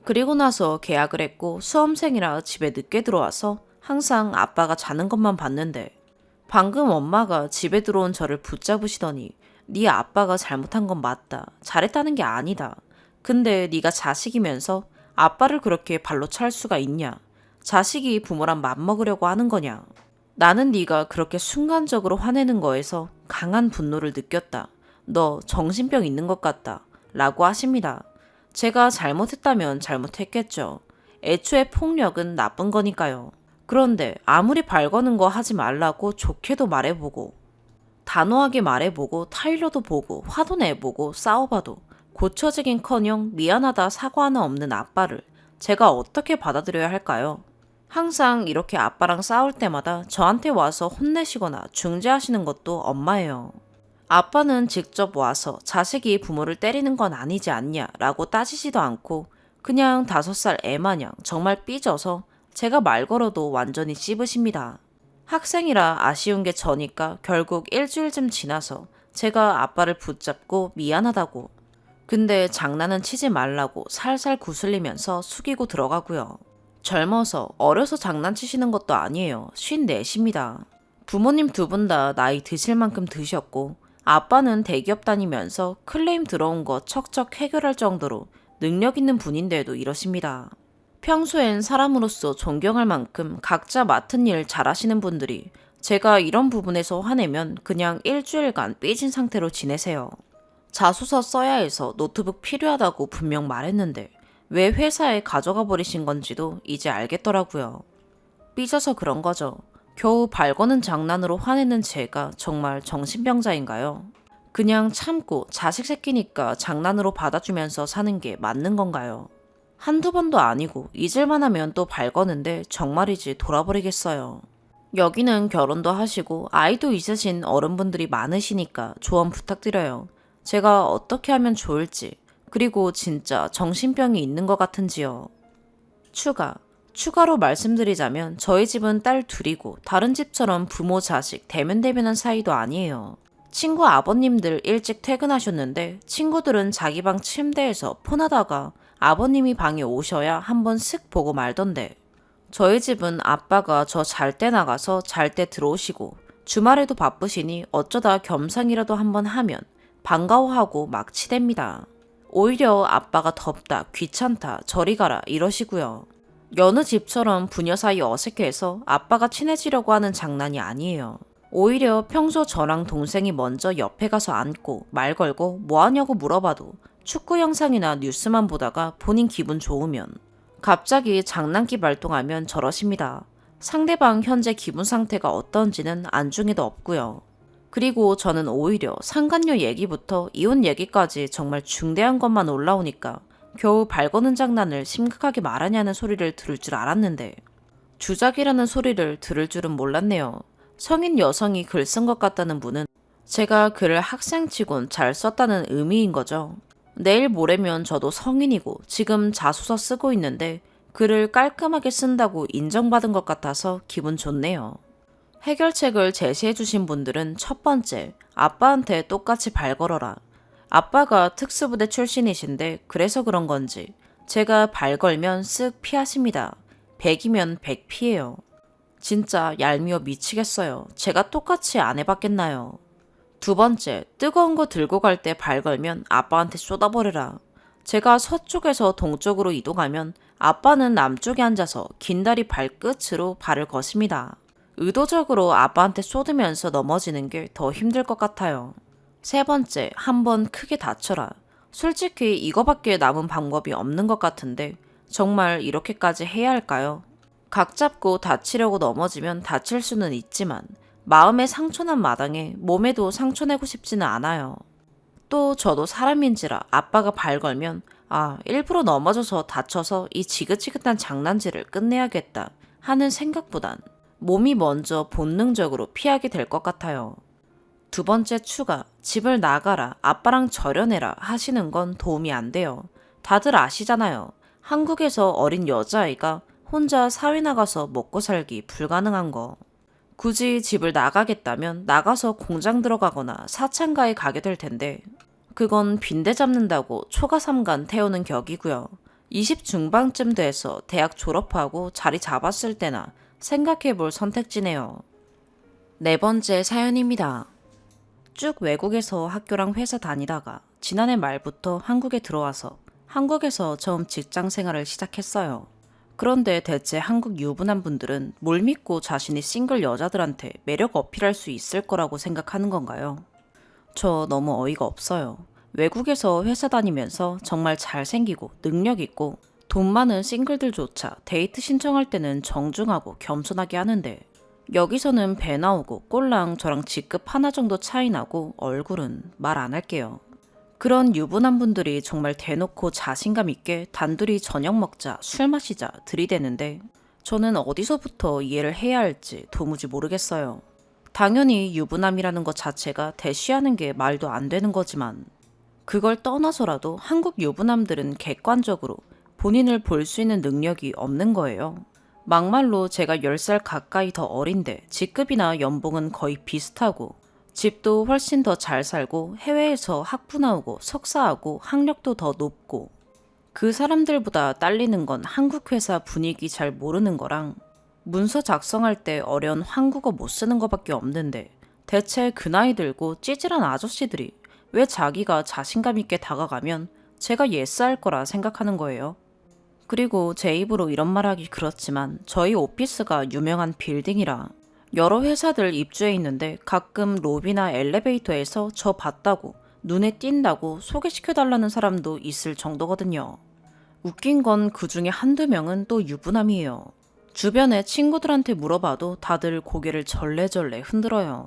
그리고 나서 계약을 했고 수험생이라 집에 늦게 들어와서 항상 아빠가 자는 것만 봤는데 방금 엄마가 집에 들어온 저를 붙잡으시더니 네 아빠가 잘못한 건 맞다. 잘했다는 게 아니다. 근데 네가 자식이면서 아빠를 그렇게 발로 찰 수가 있냐. 자식이 부모랑 맘먹으려고 하는 거냐. 나는 네가 그렇게 순간적으로 화내는 거에서 강한 분노를 느꼈다. 너 정신병 있는 것 같다. 라고 하십니다. 제가 잘못했다면 잘못했겠죠. 애초에 폭력은 나쁜 거니까요. 그런데 아무리 발 거는 거 하지 말라고 좋게도 말해보고 단호하게 말해보고 타일러도 보고 화도 내보고 싸워봐도 고쳐지긴커녕 미안하다 사과 하나 없는 아빠를 제가 어떻게 받아들여야 할까요? 항상 이렇게 아빠랑 싸울 때마다 저한테 와서 혼내시거나 중재하시는 것도 엄마예요. 아빠는 직접 와서 자식이 부모를 때리는 건 아니지 않냐 라고 따지지도 않고 그냥 5살 애 마냥 정말 삐져서 제가 말 걸어도 완전히 씹으십니다. 학생이라 아쉬운 게 저니까 결국 일주일쯤 지나서 제가 아빠를 붙잡고 미안하다고 근데 장난은 치지 말라고 살살 구슬리면서 숙이고 들어가고요. 젊어서 어려서 장난치시는 것도 아니에요. 54입니다. 부모님 2분 다 나이 드실 만큼 드셨고 아빠는 대기업 다니면서 클레임 들어온 거 척척 해결할 정도로 능력 있는 분인데도 이러십니다. 평소엔 사람으로서 존경할 만큼 각자 맡은 일 잘하시는 분들이 제가 이런 부분에서 화내면 그냥 일주일간 삐진 상태로 지내세요. 자소서 써야 해서 노트북 필요하다고 분명 말했는데 왜 회사에 가져가 버리신 건지도 이제 알겠더라고요. 삐져서 그런 거죠. 겨우 발 거는 장난으로 화내는 제가 정말 정신병자인가요? 그냥 참고 자식 새끼니까 장난으로 받아주면서 사는 게 맞는 건가요? 한두 번도 아니고 잊을만 하면 또 발 거는데 정말이지 돌아버리겠어요. 여기는 결혼도 하시고 아이도 있으신 어른분들이 많으시니까 조언 부탁드려요. 제가 어떻게 하면 좋을지 그리고 진짜 정신병이 있는 것 같은지요. 추가로 말씀드리자면 저희 집은 딸 둘이고 다른 집처럼 부모 자식 대면대면한 사이도 아니에요. 친구 아버님들 일찍 퇴근하셨는데 친구들은 자기 방 침대에서 폰하다가 아버님이 방에 오셔야 한번 쓱 보고 말던데 저희 집은 아빠가 저 잘 때 나가서 잘 때 들어오시고 주말에도 바쁘시니 어쩌다 겸상이라도 한번 하면 반가워하고 막 치댑니다. 오히려 아빠가 덥다, 귀찮다, 저리 가라 이러시고요. 여느 집처럼 부녀 사이 어색해서 아빠가 친해지려고 하는 장난이 아니에요. 오히려 평소 저랑 동생이 먼저 옆에 가서 앉고 말 걸고 뭐 하냐고 물어봐도 축구 영상이나 뉴스만 보다가 본인 기분 좋으면 갑자기 장난기 발동하면 저러십니다. 상대방 현재 기분 상태가 어떤지는 안중에도 없고요. 그리고 저는 오히려 상간녀 얘기부터 이혼 얘기까지 정말 중대한 것만 올라오니까 겨우 발 거는 장난을 심각하게 말하냐는 소리를 들을 줄 알았는데 주작이라는 소리를 들을 줄은 몰랐네요. 성인 여성이 글 쓴 것 같다는 분은 제가 글을 학생치곤 잘 썼다는 의미인 거죠. 내일 모레면 저도 성인이고 지금 자소서 쓰고 있는데 글을 깔끔하게 쓴다고 인정받은 것 같아서 기분 좋네요. 해결책을 제시해 주신 분들은 첫 번째, 아빠한테 똑같이 발 걸어라. 아빠가 특수부대 출신이신데 그래서 그런 건지 제가 발 걸면 쓱 피하십니다. 100이면 100 피해요. 진짜 얄미워 미치겠어요. 제가 똑같이 안 해봤겠나요? 두 번째, 뜨거운 거 들고 갈 때 발 걸면 아빠한테 쏟아버려라. 제가 서쪽에서 동쪽으로 이동하면 아빠는 남쪽에 앉아서 긴 다리 발끝으로 발을 거십니다. 의도적으로 아빠한테 쏟으면서 넘어지는 게 더 힘들 것 같아요. 세 번째, 한번 크게 다쳐라. 솔직히 이거밖에 남은 방법이 없는 것 같은데 정말 이렇게까지 해야 할까요? 각 잡고 다치려고 넘어지면 다칠 수는 있지만 마음에 상처난 마당에 몸에도 상처 내고 싶지는 않아요. 또 저도 사람인지라 아빠가 발 걸면 일부러 넘어져서 다쳐서 이 지긋지긋한 장난질을 끝내야겠다 하는 생각보단 몸이 먼저 본능적으로 피하게 될 것 같아요. 두 번째 추가, 집을 나가라, 아빠랑 절여내라 하시는 건 도움이 안 돼요. 다들 아시잖아요. 한국에서 어린 여자아이가 혼자 사회 나가서 먹고 살기 불가능한 거. 굳이 집을 나가겠다면 나가서 공장 들어가거나 사창가에 가게 될 텐데 그건 빈대 잡는다고 초가 3간 태우는 격이고요. 20 중반쯤 돼서 대학 졸업하고 자리 잡았을 때나 생각해 볼 선택지네요. 네 번째 사연입니다. 쭉 외국에서 학교랑 회사 다니다가 지난해 말부터 한국에 들어와서 한국에서 처음 직장 생활을 시작했어요. 그런데 대체 한국 유부남 분들은 뭘 믿고 자신이 싱글 여자들한테 매력 어필할 수 있을 거라고 생각하는 건가요? 저 너무 어이가 없어요. 외국에서 회사 다니면서 정말 잘생기고 능력 있고 돈 많은 싱글들조차 데이트 신청할 때는 정중하고 겸손하게 하는데 여기서는 배 나오고 꼴랑 저랑 직급 하나 정도 차이 나고 얼굴은 말 안 할게요. 그런 유부남 분들이 정말 대놓고 자신감 있게 단둘이 저녁 먹자, 술 마시자 들이대는데 저는 어디서부터 이해를 해야 할지 도무지 모르겠어요. 당연히 유부남이라는 것 자체가 대쉬하는 게 말도 안 되는 거지만 그걸 떠나서라도 한국 유부남들은 객관적으로 본인을 볼 수 있는 능력이 없는 거예요. 막말로 제가 10살 가까이 더 어린데 직급이나 연봉은 거의 비슷하고 집도 훨씬 더 잘 살고 해외에서 학부 나오고 석사하고 학력도 더 높고 그 사람들보다 딸리는 건 한국 회사 분위기 잘 모르는 거랑 문서 작성할 때 어려운 한국어 못 쓰는 거밖에 없는데 대체 그 나이 들고 찌질한 아저씨들이 왜 자기가 자신감 있게 다가가면 제가 예스할 거라 생각하는 거예요. 그리고 제 입으로 이런 말하기 그렇지만 저희 오피스가 유명한 빌딩이라 여러 회사들 입주해 있는데 가끔 로비나 엘리베이터에서 저 봤다고 눈에 띈다고 소개시켜달라는 사람도 있을 정도거든요. 웃긴 건 그 중에 한두 명은 또 유부남이에요. 주변에 친구들한테 물어봐도 다들 고개를 절레절레 흔들어요.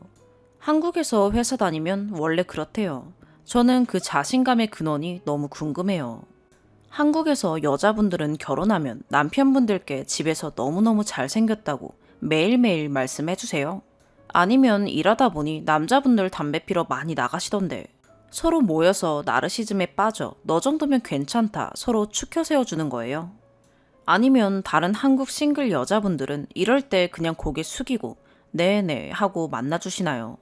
한국에서 회사 다니면 원래 그렇대요. 저는 그 자신감의 근원이 너무 궁금해요. 한국에서 여자분들은 결혼하면 남편분들께 집에서 너무너무 잘생겼다고 매일매일 말씀해주세요. 아니면 일하다 보니 남자분들 담배 피러 많이 나가시던데 서로 모여서 나르시즘에 빠져 너 정도면 괜찮다 서로 추켜 세워주는 거예요. 아니면 다른 한국 싱글 여자분들은 이럴 때 그냥 고개 숙이고 네네 하고 만나주시나요?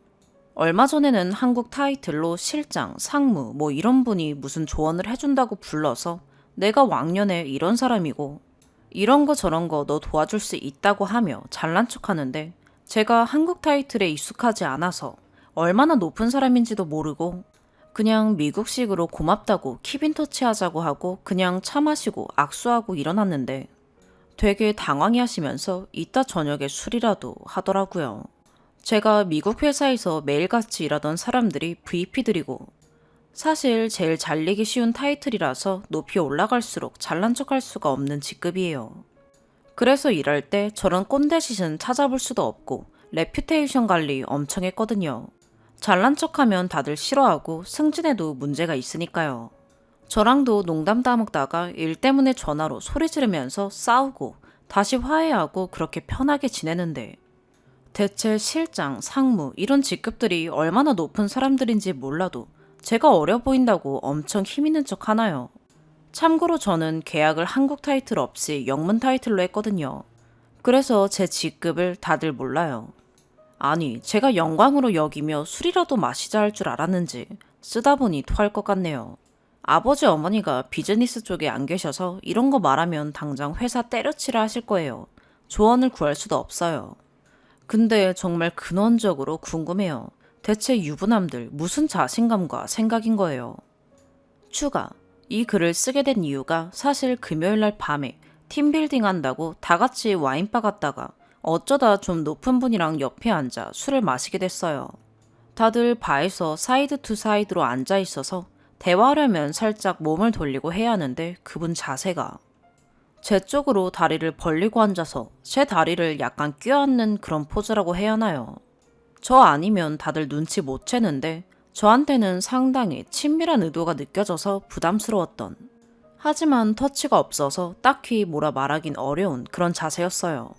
얼마 전에는 한국 타이틀로 실장, 상무 뭐 이런 분이 무슨 조언을 해준다고 불러서 내가 왕년에 이런 사람이고 이런 거 저런 거 너 도와줄 수 있다고 하며 잘난 척하는데 제가 한국 타이틀에 익숙하지 않아서 얼마나 높은 사람인지도 모르고 그냥 미국식으로 고맙다고 킵인터치 하자고 하고 그냥 차 마시고 악수하고 일어났는데 되게 당황해 하시면서 이따 저녁에 술이라도 하더라고요. 제가 미국 회사에서 매일같이 일하던 사람들이 VP들이고 사실 제일 잘리기 쉬운 타이틀이라서 높이 올라갈수록 잘난 척할 수가 없는 직급이에요. 그래서 일할 때 저런 꼰대짓은 찾아볼 수도 없고 레퓨테이션 관리 엄청 했거든요. 잘난 척하면 다들 싫어하고 승진에도 문제가 있으니까요. 저랑도 농담 따먹다가 일 때문에 전화로 소리 지르면서 싸우고 다시 화해하고 그렇게 편하게 지내는데 대체 실장, 상무 이런 직급들이 얼마나 높은 사람들인지 몰라도 제가 어려 보인다고 엄청 힘있는 척 하나요. 참고로 저는 계약을 한국 타이틀 없이 영문 타이틀로 했거든요. 그래서 제 직급을 다들 몰라요. 아니, 제가 영광으로 여기며 술이라도 마시자 할 줄 알았는지 쓰다 보니 토할 것 같네요. 아버지 어머니가 비즈니스 쪽에 안 계셔서 이런 거 말하면 당장 회사 때려치라 하실 거예요. 조언을 구할 수도 없어요. 근데 정말 근원적으로 궁금해요. 대체 유부남들 무슨 자신감과 생각인 거예요? 추가. 이 글을 쓰게 된 이유가 사실 금요일날 밤에 팀빌딩 한다고 다 같이 와인바 갔다가 어쩌다 좀 높은 분이랑 옆에 앉아 술을 마시게 됐어요. 다들 바에서 사이드 투 사이드로 앉아 있어서 대화하려면 살짝 몸을 돌리고 해야 하는데 그분 자세가 제 쪽으로 다리를 벌리고 앉아서 제 다리를 약간 껴안는 그런 포즈라고 해야 하나요? 저 아니면 다들 눈치 못 채는데 저한테는 상당히 친밀한 의도가 느껴져서 부담스러웠던, 하지만 터치가 없어서 딱히 뭐라 말하긴 어려운 그런 자세였어요.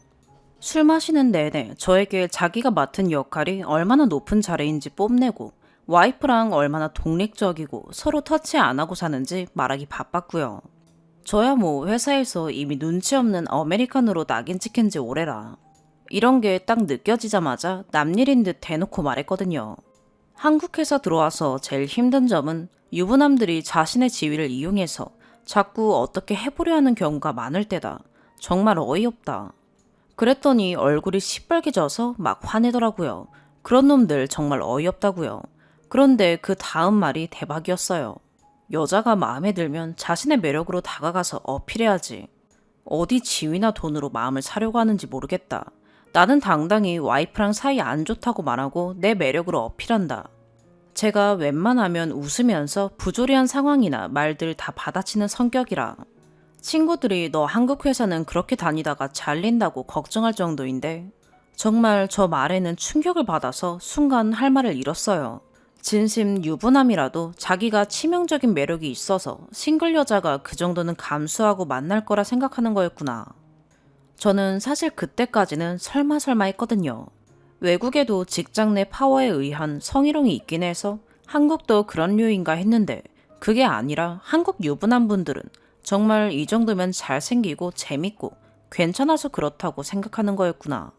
술 마시는 내내 저에게 자기가 맡은 역할이 얼마나 높은 자리인지 뽐내고 와이프랑 얼마나 독립적이고 서로 터치 안 하고 사는지 말하기 바빴고요. 저야 뭐 회사에서 이미 눈치 없는 아메리칸으로 낙인 찍힌 지 오래라. 이런 게 딱 느껴지자마자 남일인 듯 대놓고 말했거든요. 한국 회사 들어와서 제일 힘든 점은 유부남들이 자신의 지위를 이용해서 자꾸 어떻게 해보려 하는 경우가 많을 때다. 정말 어이없다. 그랬더니 얼굴이 시뻘개져서 막 화내더라고요. 그런 놈들 정말 어이없다고요. 그런데 그 다음 말이 대박이었어요. 여자가 마음에 들면 자신의 매력으로 다가가서 어필해야지. 어디 지위나 돈으로 마음을 사려고 하는지 모르겠다. 나는 당당히 와이프랑 사이 안 좋다고 말하고 내 매력으로 어필한다. 제가 웬만하면 웃으면서 부조리한 상황이나 말들 다 받아치는 성격이라 친구들이 너 한국 회사는 그렇게 다니다가 잘린다고 걱정할 정도인데 정말 저 말에는 충격을 받아서 순간 할 말을 잃었어요. 진심 유부남이라도 자기가 치명적인 매력이 있어서 싱글 여자가 그 정도는 감수하고 만날 거라 생각하는 거였구나. 저는 사실 그때까지는 설마 했거든요. 외국에도 직장 내 파워에 의한 성희롱이 있긴 해서 한국도 그런 류인가 했는데 그게 아니라 한국 유부남 분들은 정말 이 정도면 잘생기고 재밌고 괜찮아서 그렇다고 생각하는 거였구나.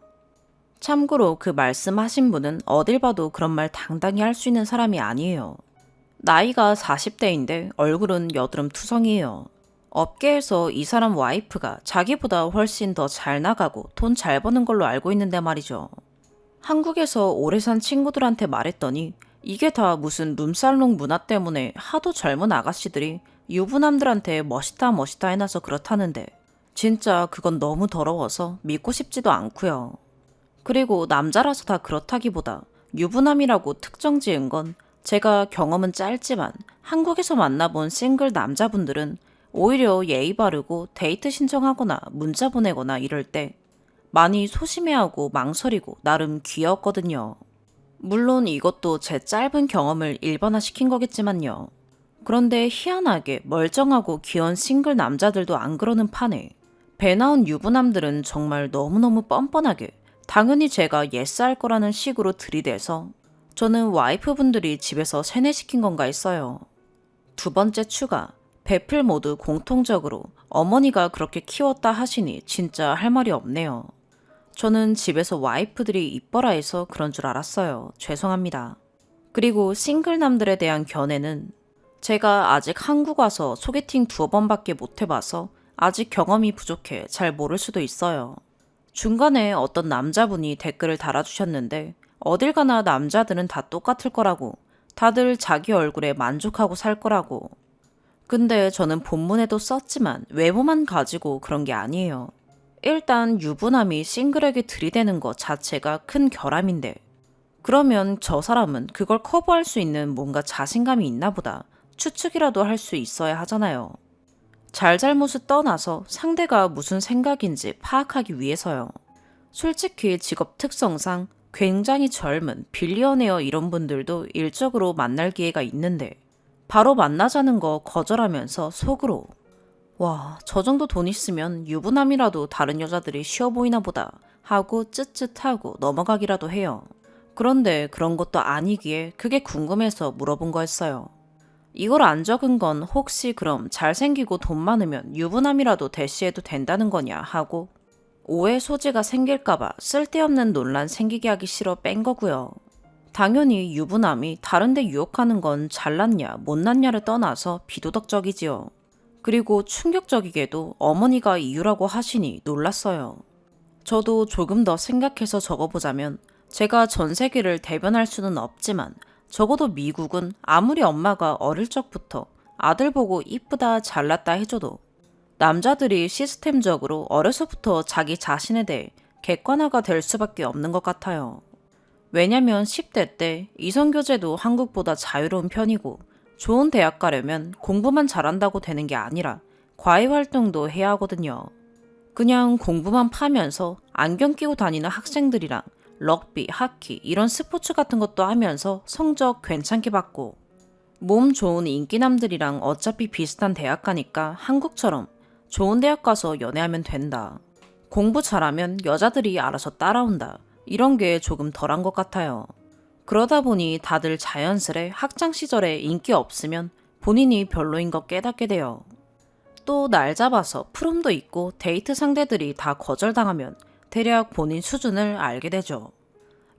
참고로 그 말씀하신 분은 어딜 봐도 그런 말 당당히 할 수 있는 사람이 아니에요. 나이가 40대인데 얼굴은 여드름 투성이에요. 업계에서 이 사람 와이프가 자기보다 훨씬 더 잘 나가고 돈 잘 버는 걸로 알고 있는데 말이죠. 한국에서 오래 산 친구들한테 말했더니 이게 다 무슨 룸살롱 문화 때문에 하도 젊은 아가씨들이 유부남들한테 멋있다 멋있다 해놔서 그렇다는데 진짜 그건 너무 더러워서 믿고 싶지도 않고요. 그리고 남자라서 다 그렇다기보다 유부남이라고 특정 지은 건 제가 경험은 짧지만 한국에서 만나본 싱글 남자분들은 오히려 예의 바르고 데이트 신청하거나 문자 보내거나 이럴 때 많이 소심해하고 망설이고 나름 귀여웠거든요. 물론 이것도 제 짧은 경험을 일반화시킨 거겠지만요. 그런데 희한하게 멀쩡하고 귀여운 싱글 남자들도 안 그러는 판에 배 나온 유부남들은 정말 너무너무 뻔뻔하게 당연히 제가 예스할 거라는 식으로 들이대서 저는 와이프분들이 집에서 세뇌시킨 건가 했어요. 두 번째 추가, 베플 모두 공통적으로 어머니가 그렇게 키웠다 하시니 진짜 할 말이 없네요. 저는 집에서 와이프들이 이뻐라 해서 그런 줄 알았어요. 죄송합니다. 그리고 싱글남들에 대한 견해는 제가 아직 한국 와서 소개팅 2번밖에 못 해봐서 아직 경험이 부족해 잘 모를 수도 있어요. 중간에 어떤 남자분이 댓글을 달아주셨는데 어딜 가나 남자들은 다 똑같을 거라고, 다들 자기 얼굴에 만족하고 살 거라고. 근데 저는 본문에도 썼지만 외모만 가지고 그런 게 아니에요. 일단 유부남이 싱글에게 들이대는 것 자체가 큰 결함인데 그러면 저 사람은 그걸 커버할 수 있는 뭔가 자신감이 있나 보다 추측이라도 할 수 있어야 하잖아요. 잘잘못을 떠나서 상대가 무슨 생각인지 파악하기 위해서요. 솔직히 직업 특성상 굉장히 젊은 빌리어네어 이런 분들도 일적으로 만날 기회가 있는데 바로 만나자는 거 거절하면서 속으로 와, 저 정도 돈 있으면 유부남이라도 다른 여자들이 쉬워 보이나 보다 하고 쯧쯧하고 넘어가기라도 해요. 그런데 그런 것도 아니기에 그게 궁금해서 물어본 거였어요. 이걸 안 적은 건 혹시 그럼 잘생기고 돈 많으면 유부남이라도 대시해도 된다는 거냐 하고 오해 소지가 생길까봐 쓸데없는 논란 생기게 하기 싫어 뺀 거고요. 당연히 유부남이 다른데 유혹하는 건 잘났냐 못났냐를 떠나서 비도덕적이지요. 그리고 충격적이게도 어머니가 이유라고 하시니 놀랐어요. 저도 조금 더 생각해서 적어보자면 제가 전 세계를 대변할 수는 없지만 적어도 미국은 아무리 엄마가 어릴 적부터 아들 보고 이쁘다 잘났다 해줘도 남자들이 시스템적으로 어려서부터 자기 자신에 대해 객관화가 될 수밖에 없는 것 같아요. 왜냐면 10대 때 이성교제도 한국보다 자유로운 편이고 좋은 대학 가려면 공부만 잘한다고 되는 게 아니라 과외활동도 해야 하거든요. 그냥 공부만 파면서 안경 끼고 다니는 학생들이랑 럭비, 하키 이런 스포츠 같은 것도 하면서 성적 괜찮게 받고 몸 좋은 인기남들이랑 어차피 비슷한 대학 가니까 한국처럼 좋은 대학 가서 연애하면 된다. 공부 잘하면 여자들이 알아서 따라온다. 이런 게 조금 덜한 것 같아요. 그러다 보니 다들 자연스레 학창 시절에 인기 없으면 본인이 별로인 거 깨닫게 돼요. 또 날 잡아서 프롬도 있고 데이트 상대들이 다 거절당하면 대략 본인 수준을 알게 되죠.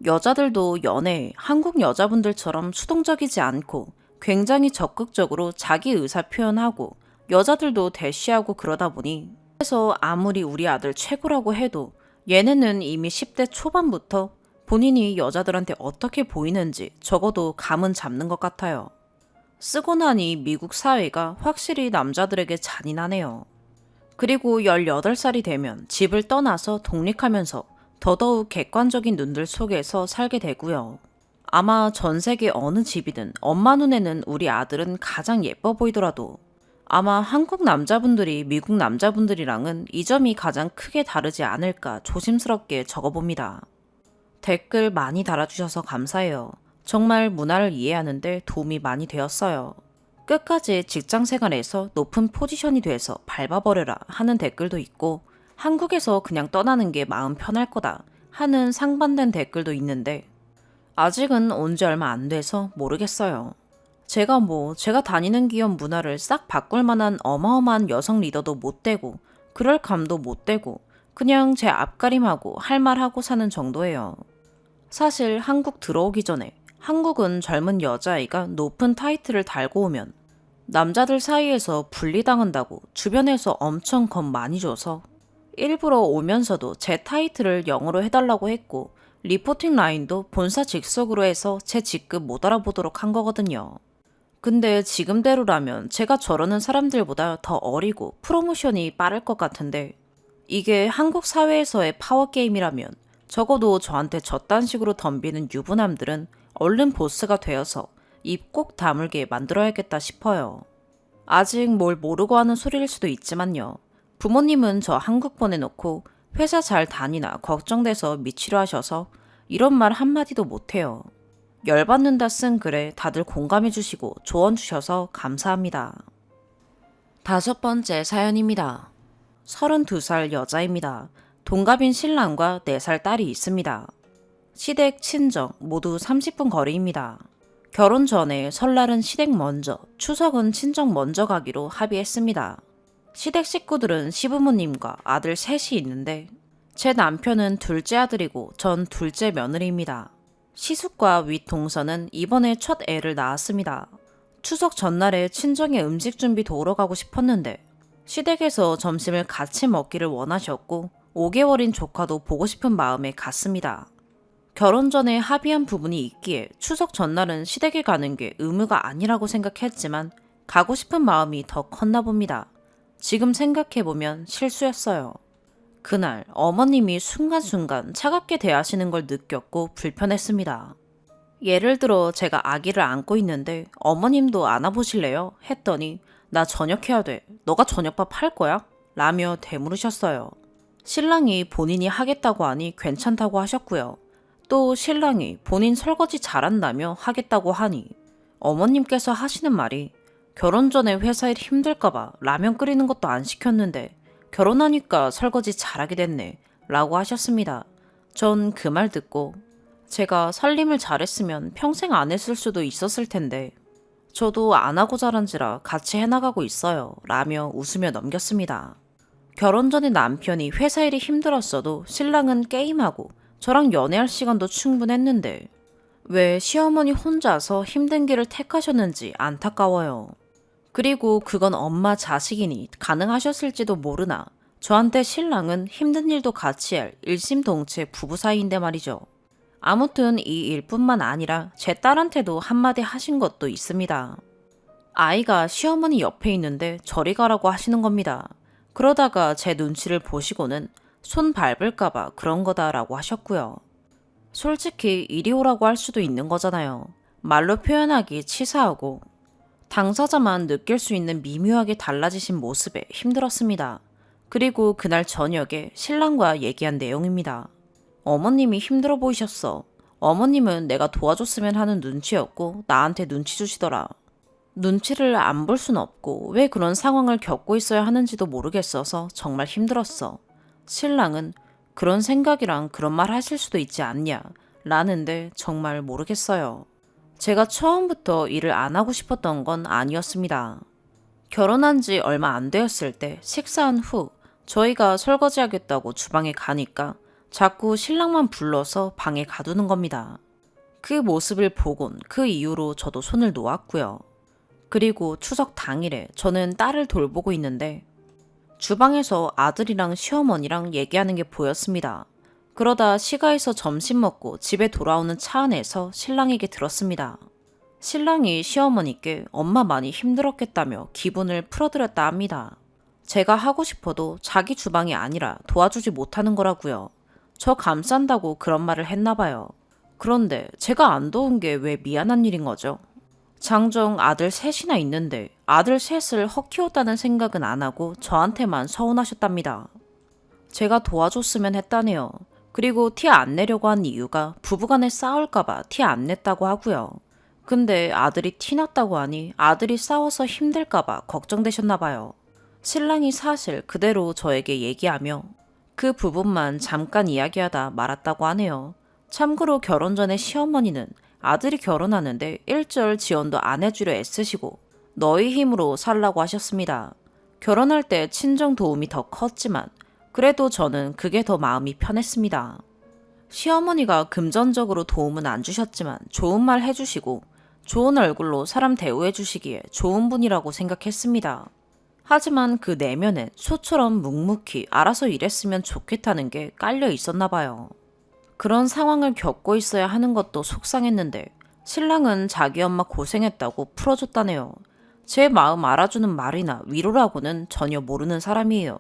여자들도 연애에 한국 여자분들처럼 수동적이지 않고 굉장히 적극적으로 자기 의사 표현하고 여자들도 대쉬하고 그러다 보니 그래서 아무리 우리 아들 최고라고 해도 얘네는 이미 10대 초반부터 본인이 여자들한테 어떻게 보이는지 적어도 감은 잡는 것 같아요. 쓰고 나니 미국 사회가 확실히 남자들에게 잔인하네요. 그리고 18살이 되면 집을 떠나서 독립하면서 더더욱 객관적인 눈들 속에서 살게 되고요. 아마 전 세계 어느 집이든 엄마 눈에는 우리 아들은 가장 예뻐 보이더라도 아마 한국 남자분들이 미국 남자분들이랑은 이 점이 가장 크게 다르지 않을까 조심스럽게 적어봅니다. 댓글 많이 달아주셔서 감사해요. 정말 문화를 이해하는데 도움이 많이 되었어요. 끝까지 직장 생활에서 높은 포지션이 돼서 밟아버려라 하는 댓글도 있고 한국에서 그냥 떠나는 게 마음 편할 거다 하는 상반된 댓글도 있는데 아직은 온 지 얼마 안 돼서 모르겠어요. 제가 다니는 기업 문화를 싹 바꿀 만한 어마어마한 여성 리더도 못 되고 그럴 감도 못 되고 그냥 제 앞가림하고 할 말하고 사는 정도예요. 사실 한국 들어오기 전에 한국은 젊은 여자아이가 높은 타이틀을 달고 오면 남자들 사이에서 분리당한다고 주변에서 엄청 겁 많이 줘서 일부러 오면서도 제 타이틀을 영어로 해달라고 했고 리포팅 라인도 본사 직속으로 해서 제 직급 못 알아보도록 한 거거든요. 근데 지금대로라면 제가 저러는 사람들보다 더 어리고 프로모션이 빠를 것 같은데 이게 한국 사회에서의 파워게임이라면 적어도 저한테 저딴 식으로 덤비는 유부남들은 얼른 보스가 되어서 입 꼭 다물게 만들어야겠다 싶어요. 아직 뭘 모르고 하는 소리일 수도 있지만요. 부모님은 저 한국 보내놓고 회사 잘 다니나 걱정돼서 미치려 하셔서 이런 말 한마디도 못해요. 열받는다 쓴 글에 다들 공감해주시고 조언 주셔서 감사합니다. 5번째 사연입니다. 32살 여자입니다. 동갑인 신랑과 4살 딸이 있습니다. 시댁, 친정 모두 30분 거리입니다. 결혼 전에 설날은 시댁 먼저, 추석은 친정 먼저 가기로 합의했습니다. 시댁 식구들은 시부모님과 아들 셋이 있는데 제 남편은 둘째 아들이고 전 둘째 며느리입니다. 시숙과 윗 동서는 이번에 첫 애를 낳았습니다. 추석 전날에 친정에 음식 준비 도우러 가고 싶었는데 시댁에서 점심을 같이 먹기를 원하셨고 5개월인 조카도 보고 싶은 마음에 갔습니다. 결혼 전에 합의한 부분이 있기에 추석 전날은 시댁에 가는 게 의무가 아니라고 생각했지만 가고 싶은 마음이 더 컸나 봅니다. 지금 생각해보면 실수였어요. 그날 어머님이 순간순간 차갑게 대하시는 걸 느꼈고 불편했습니다. 예를 들어 제가 아기를 안고 있는데 어머님도 안아보실래요? 했더니 나 저녁해야 돼. 너가 저녁밥 할 거야? 라며 되물으셨어요. 신랑이 본인이 하겠다고 하니 괜찮다고 하셨고요. 또 신랑이 본인 설거지 잘한다며 하겠다고 하니 어머님께서 하시는 말이 결혼 전에 회사 일 힘들까봐 라면 끓이는 것도 안 시켰는데 결혼하니까 설거지 잘하게 됐네 라고 하셨습니다. 전 그 말 듣고 제가 살림을 잘했으면 평생 안 했을 수도 있었을 텐데 저도 안 하고 자란지라 같이 해나가고 있어요 라며 웃으며 넘겼습니다. 결혼 전에 남편이 회사 일이 힘들었어도 신랑은 게임하고 저랑 연애할 시간도 충분했는데 왜 시어머니 혼자서 힘든 길을 택하셨는지 안타까워요. 그리고 그건 엄마 자식이니 가능하셨을지도 모르나 저한테 신랑은 힘든 일도 같이 할 일심동체 부부 사이인데 말이죠. 아무튼 이 일뿐만 아니라 제 딸한테도 한마디 하신 것도 있습니다. 아이가 시어머니 옆에 있는데 저리 가라고 하시는 겁니다. 그러다가 제 눈치를 보시고는 손 밟을까봐 그런 거다라고 하셨고요. 솔직히 이리 오라고 할 수도 있는 거잖아요. 말로 표현하기 치사하고 당사자만 느낄 수 있는 미묘하게 달라지신 모습에 힘들었습니다. 그리고 그날 저녁에 신랑과 얘기한 내용입니다. 어머님이 힘들어 보이셨어. 어머님은 내가 도와줬으면 하는 눈치였고 나한테 눈치 주시더라. 눈치를 안 볼 순 없고 왜 그런 상황을 겪고 있어야 하는지도 모르겠어서 정말 힘들었어. 신랑은 그런 생각이랑 그런 말 하실 수도 있지 않냐 라는데 정말 모르겠어요. 제가 처음부터 일을 안 하고 싶었던 건 아니었습니다. 결혼한 지 얼마 안 되었을 때 식사한 후 저희가 설거지하겠다고 주방에 가니까 자꾸 신랑만 불러서 방에 가두는 겁니다. 그 모습을 보곤 그 이후로 저도 손을 놓았고요. 그리고 추석 당일에 저는 딸을 돌보고 있는데 주방에서 아들이랑 시어머니랑 얘기하는 게 보였습니다. 그러다 시가에서 점심 먹고 집에 돌아오는 차 안에서 신랑에게 들었습니다. 신랑이 시어머니께 엄마 많이 힘들었겠다며 기분을 풀어드렸다 합니다. 제가 하고 싶어도 자기 주방이 아니라 도와주지 못하는 거라고요. 저 감싼다고 그런 말을 했나 봐요. 그런데 제가 안 도운 게 왜 미안한 일인 거죠? 장정 아들 셋이나 있는데 아들 셋을 헛 키웠다는 생각은 안 하고 저한테만 서운하셨답니다. 제가 도와줬으면 했다네요. 그리고 티 안 내려고 한 이유가 부부간에 싸울까봐 티 안 냈다고 하고요. 근데 아들이 티 났다고 하니 아들이 싸워서 힘들까봐 걱정되셨나 봐요. 신랑이 사실 그대로 저에게 얘기하며 그 부분만 잠깐 이야기하다 말았다고 하네요. 참고로 결혼 전에 시어머니는 아들이 결혼하는데 일절 지원도 안 해주려 애쓰시고 너희 힘으로 살라고 하셨습니다. 결혼할 때 친정 도움이 더 컸지만 그래도 저는 그게 더 마음이 편했습니다. 시어머니가 금전적으로 도움은 안 주셨지만 좋은 말 해주시고 좋은 얼굴로 사람 대우해 주시기에 좋은 분이라고 생각했습니다. 하지만 그 내면엔 소처럼 묵묵히 알아서 일했으면 좋겠다는 게 깔려 있었나 봐요. 그런 상황을 겪고 있어야 하는 것도 속상했는데 신랑은 자기 엄마 고생했다고 풀어줬다네요. 제 마음 알아주는 말이나 위로라고는 전혀 모르는 사람이에요.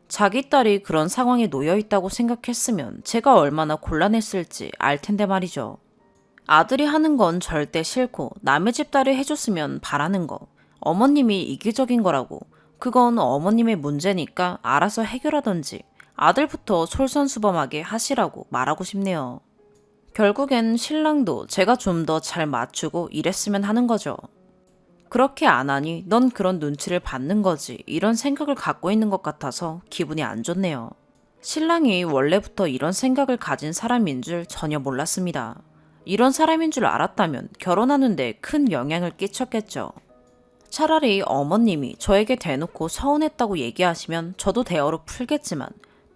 자기 딸이 그런 상황에 놓여 있다고 생각했으면 제가 얼마나 곤란했을지 알 텐데 말이죠. 아들이 하는 건 절대 싫고 남의 집 딸이 해줬으면 바라는 거. 어머님이 이기적인 거라고. 그건 어머님의 문제니까 알아서 해결하던지 아들부터 솔선수범하게 하시라고 말하고 싶네요. 결국엔 신랑도 제가 좀 더 잘 맞추고 이랬으면 하는 거죠. 그렇게 안 하니 넌 그런 눈치를 받는 거지 이런 생각을 갖고 있는 것 같아서 기분이 안 좋네요. 신랑이 원래부터 이런 생각을 가진 사람인 줄 전혀 몰랐습니다. 이런 사람인 줄 알았다면 결혼하는데 큰 영향을 끼쳤겠죠. 차라리 어머님이 저에게 대놓고 서운했다고 얘기하시면 저도 대화로 풀겠지만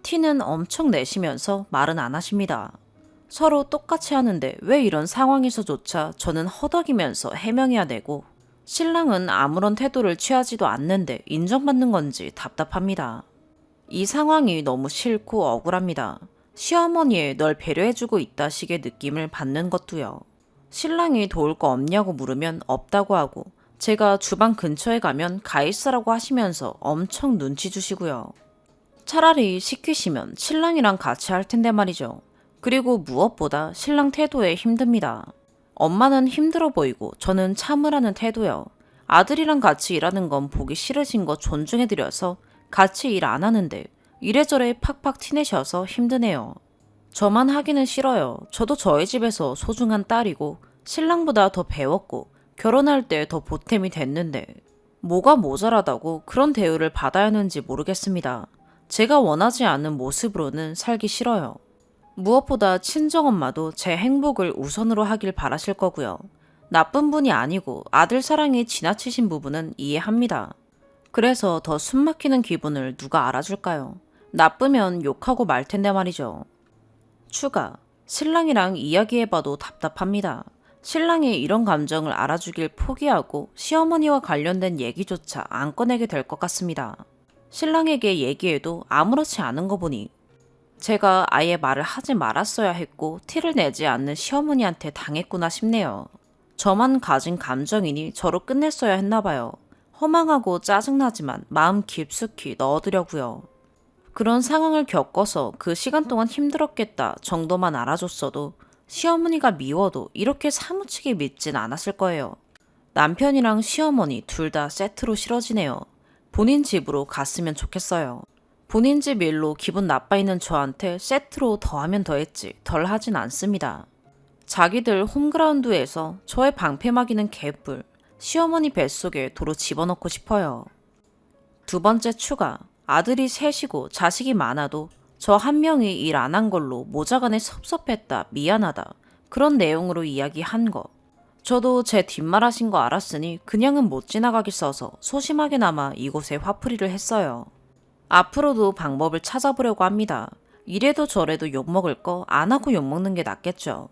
티는 엄청 내시면서 말은 안 하십니다. 서로 똑같이 하는데 왜 이런 상황에서조차 저는 허덕이면서 해명해야 되고 신랑은 아무런 태도를 취하지도 않는데 인정받는 건지 답답합니다. 이 상황이 너무 싫고 억울합니다. 시어머니의 널 배려해주고 있다 식의 느낌을 받는 것도요. 신랑이 도울 거 없냐고 물으면 없다고 하고 제가 주방 근처에 가면 가 있으라고 하시면서 엄청 눈치 주시고요. 차라리 시키시면 신랑이랑 같이 할 텐데 말이죠. 그리고 무엇보다 신랑 태도에 힘듭니다. 엄마는 힘들어 보이고 저는 참으라는 태도요. 아들이랑 같이 일하는 건 보기 싫으신 거 존중해드려서 같이 일 안 하는데 이래저래 팍팍 티내셔서 힘드네요. 저만 하기는 싫어요. 저도 저희 집에서 소중한 딸이고 신랑보다 더 배웠고 결혼할 때 더 보탬이 됐는데 뭐가 모자라다고 그런 대우를 받아야 하는지 모르겠습니다. 제가 원하지 않는 모습으로는 살기 싫어요. 무엇보다 친정엄마도 제 행복을 우선으로 하길 바라실 거고요. 나쁜 분이 아니고 아들 사랑이 지나치신 부분은 이해합니다. 그래서 더 숨막히는 기분을 누가 알아줄까요? 나쁘면 욕하고 말 텐데 말이죠. 추가, 신랑이랑 이야기해봐도 답답합니다. 신랑이 이런 감정을 알아주길 포기하고 시어머니와 관련된 얘기조차 안 꺼내게 될 것 같습니다. 신랑에게 얘기해도 아무렇지 않은 거 보니 제가 아예 말을 하지 말았어야 했고 티를 내지 않는 시어머니한테 당했구나 싶네요. 저만 가진 감정이니 저로 끝냈어야 했나봐요. 허망하고 짜증나지만 마음 깊숙이 넣어두려고요. 그런 상황을 겪어서 그 시간 동안 힘들었겠다 정도만 알아줬어도 시어머니가 미워도 이렇게 사무치게 밉진 않았을 거예요. 남편이랑 시어머니 둘 다 세트로 싫어지네요. 본인 집으로 갔으면 좋겠어요. 본인 집 일로 기분 나빠 있는 저한테 세트로 더하면 더했지 덜 하진 않습니다. 자기들 홈그라운드에서 저의 방패막이는 개뿔, 시어머니 뱃속에 도로 집어넣고 싶어요. 두 번째 추가, 아들이 셋이고 자식이 많아도 저 한 명이 일 안 한 걸로 모자간에 섭섭했다, 미안하다 그런 내용으로 이야기한 거. 저도 제 뒷말 하신 거 알았으니 그냥은 못 지나가기 써서 소심하게나마 이곳에 화풀이를 했어요. 앞으로도 방법을 찾아보려고 합니다. 이래도 저래도 욕먹을 거 안 하고 욕먹는 게 낫겠죠.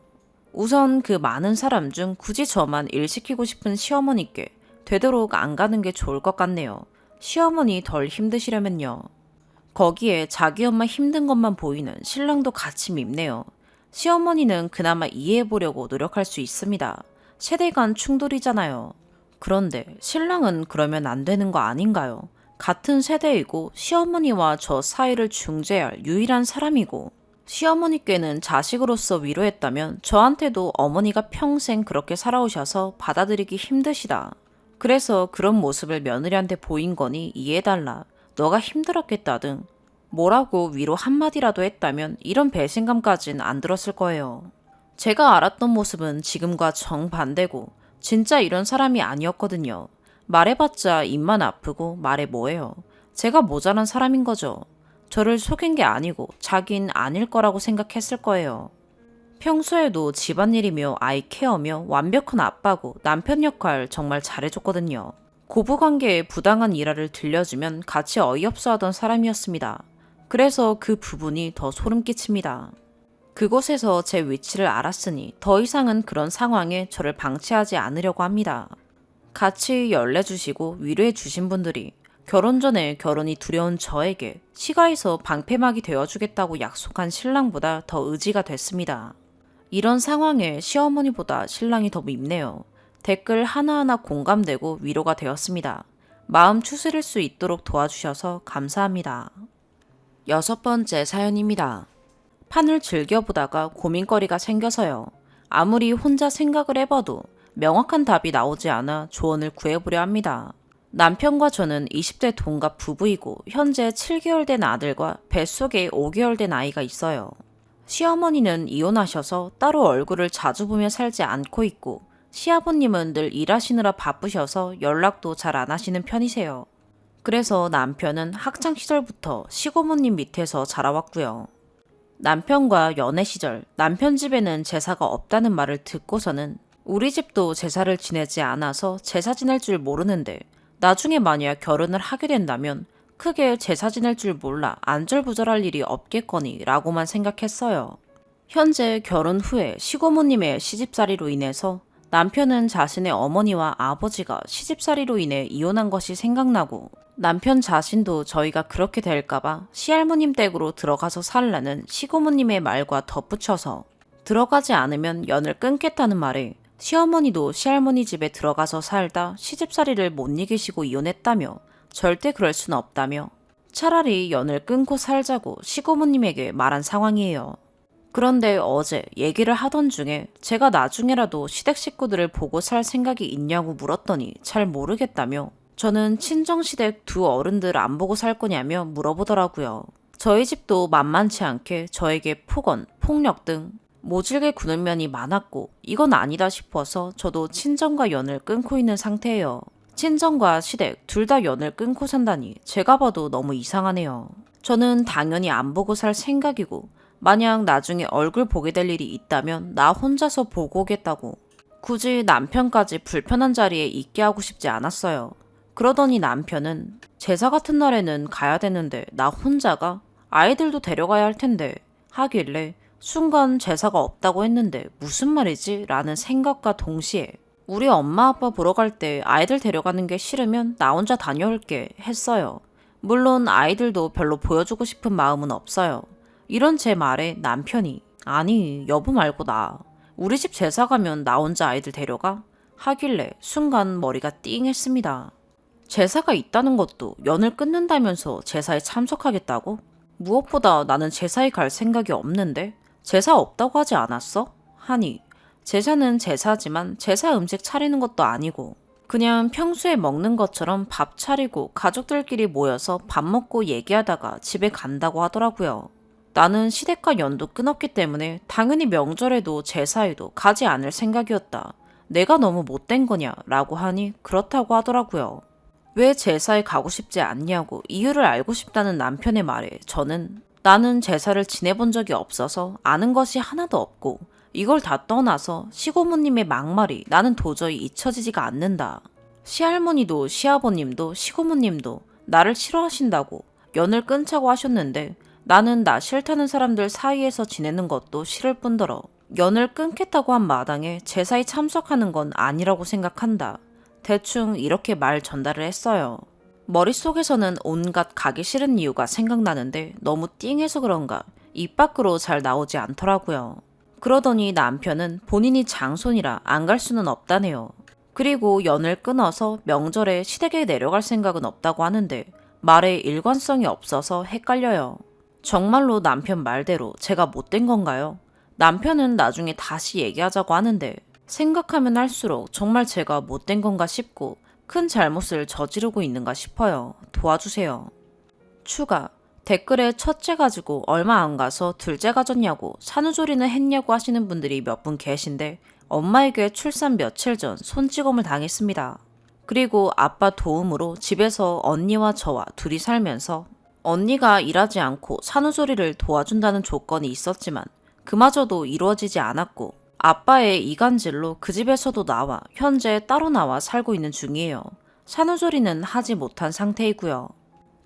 우선 그 많은 사람 중 굳이 저만 일 시키고 싶은 시어머니께 되도록 안 가는 게 좋을 것 같네요. 시어머니 덜 힘드시려면요. 거기에 자기 엄마 힘든 것만 보이는 신랑도 같이 밉네요. 시어머니는 그나마 이해해보려고 노력할 수 있습니다. 세대 간 충돌이잖아요. 그런데 신랑은 그러면 안 되는 거 아닌가요? 같은 세대이고 시어머니와 저 사이를 중재할 유일한 사람이고 시어머니께는 자식으로서 위로했다면 저한테도 어머니가 평생 그렇게 살아오셔서 받아들이기 힘드시다. 그래서 그런 모습을 며느리한테 보인 거니 이해해달라. 너가 힘들었겠다 등 뭐라고 위로 한마디라도 했다면 이런 배신감까진 안 들었을 거예요. 제가 알았던 모습은 지금과 정반대고 진짜 이런 사람이 아니었거든요. 말해봤자 입만 아프고 말해 뭐해요. 제가 모자란 사람인 거죠. 저를 속인 게 아니고 자긴 아닐 거라고 생각했을 거예요. 평소에도 집안일이며 아이 케어며 완벽한 아빠고 남편 역할 정말 잘해줬거든요. 고부관계에 부당한 일화를 들려주면 같이 어이없어 하던 사람이었습니다. 그래서 그 부분이 더 소름 끼칩니다. 그곳에서 제 위치를 알았으니 더 이상은 그런 상황에 저를 방치하지 않으려고 합니다. 같이 연례주시고 위로해주신 분들이 결혼 전에 결혼이 두려운 저에게 시가에서 방패막이 되어주겠다고 약속한 신랑보다 더 의지가 됐습니다. 이런 상황에 시어머니보다 신랑이 더 밉네요. 댓글 하나하나 공감되고 위로가 되었습니다. 마음 추스릴 수 있도록 도와주셔서 감사합니다. 6번째 사연입니다. 판을 즐겨보다가 고민거리가 생겨서요. 아무리 혼자 생각을 해봐도 명확한 답이 나오지 않아 조언을 구해보려 합니다. 남편과 저는 20대 동갑 부부이고 현재 7개월 된 아들과 뱃속에 5개월 된 아이가 있어요. 시어머니는 이혼하셔서 따로 얼굴을 자주 보며 살지 않고 있고 시아버님은 늘 일하시느라 바쁘셔서 연락도 잘 안 하시는 편이세요. 그래서 남편은 학창시절부터 시고모님 밑에서 자라왔고요. 남편과 연애 시절 남편 집에는 제사가 없다는 말을 듣고서는 우리 집도 제사를 지내지 않아서 제사 지낼 줄 모르는데 나중에 만약 결혼을 하게 된다면 크게 제사 지낼 줄 몰라 안절부절할 일이 없겠거니 라고만 생각했어요. 현재 결혼 후에 시고모님의 시집살이로 인해서 남편은 자신의 어머니와 아버지가 시집살이로 인해 이혼한 것이 생각나고 남편 자신도 저희가 그렇게 될까봐 시할머님 댁으로 들어가서 살라는 시고모님의 말과 덧붙여서 들어가지 않으면 연을 끊겠다는 말에 시어머니도 시할머니 집에 들어가서 살다 시집살이를 못 이기시고 이혼했다며 절대 그럴 순 없다며 차라리 연을 끊고 살자고 시고모님에게 말한 상황이에요. 그런데 어제 얘기를 하던 중에 제가 나중에라도 시댁 식구들을 보고 살 생각이 있냐고 물었더니 잘 모르겠다며 저는 친정시댁 두 어른들 안 보고 살 거냐며 물어보더라고요. 저희 집도 만만치 않게 저에게 폭언, 폭력 등 모질게 구는 면이 많았고 이건 아니다 싶어서 저도 친정과 연을 끊고 있는 상태예요. 친정과 시댁 둘 다 연을 끊고 산다니 제가 봐도 너무 이상하네요. 저는 당연히 안 보고 살 생각이고 만약 나중에 얼굴 보게 될 일이 있다면 나 혼자서 보고 오겠다고 굳이 남편까지 불편한 자리에 있게 하고 싶지 않았어요. 그러더니 남편은 제사 같은 날에는 가야 되는데 나 혼자가 아이들도 데려가야 할 텐데 하길래 순간 제사가 없다고 했는데 무슨 말이지? 라는 생각과 동시에 우리 엄마 아빠 보러 갈 때 아이들 데려가는 게 싫으면 나 혼자 다녀올게 했어요. 물론 아이들도 별로 보여주고 싶은 마음은 없어요. 이런 제 말에 남편이 아니 여보 말고 나 우리 집 제사 가면 나 혼자 아이들 데려가? 하길래 순간 머리가 띵했습니다. 제사가 있다는 것도 연을 끊는다면서 제사에 참석하겠다고? 무엇보다 나는 제사에 갈 생각이 없는데 제사 없다고 하지 않았어? 하니 제사는 제사지만 제사 음식 차리는 것도 아니고 그냥 평소에 먹는 것처럼 밥 차리고 가족들끼리 모여서 밥 먹고 얘기하다가 집에 간다고 하더라고요. 나는 시댁과 연도 끊었기 때문에 당연히 명절에도 제사에도 가지 않을 생각이었다. 내가 너무 못된 거냐? 라고 하니 그렇다고 하더라고요. 왜 제사에 가고 싶지 않냐고 이유를 알고 싶다는 남편의 말에 저는 나는 제사를 지내본 적이 없어서 아는 것이 하나도 없고 이걸 다 떠나서 시고모님의 막말이 나는 도저히 잊혀지지가 않는다. 시할머니도 시아버님도 시고모님도 나를 싫어하신다고 연을 끊자고 하셨는데 나는 나 싫다는 사람들 사이에서 지내는 것도 싫을 뿐더러 연을 끊겠다고 한 마당에 제사에 참석하는 건 아니라고 생각한다. 대충 이렇게 말 전달을 했어요. 머릿속에서는 온갖 가기 싫은 이유가 생각나는데 너무 띵해서 그런가 입 밖으로 잘 나오지 않더라고요. 그러더니 남편은 본인이 장손이라 안 갈 수는 없다네요. 그리고 연을 끊어서 명절에 시댁에 내려갈 생각은 없다고 하는데 말에 일관성이 없어서 헷갈려요. 정말로 남편 말대로 제가 못된 건가요? 남편은 나중에 다시 얘기하자고 하는데 생각하면 할수록 정말 제가 못된 건가 싶고 큰 잘못을 저지르고 있는가 싶어요. 도와주세요. 추가. 댓글에 첫째 가지고 얼마 안 가서 둘째 가졌냐고 산후조리는 했냐고 하시는 분들이 몇 분 계신데 엄마에게 출산 며칠 전 손찌검을 당했습니다. 그리고 아빠 도움으로 집에서 언니와 저와 둘이 살면서 언니가 일하지 않고 산후조리를 도와준다는 조건이 있었지만 그마저도 이루어지지 않았고 아빠의 이간질로 그 집에서도 나와 현재 따로 나와 살고 있는 중이에요. 산후조리는 하지 못한 상태이고요.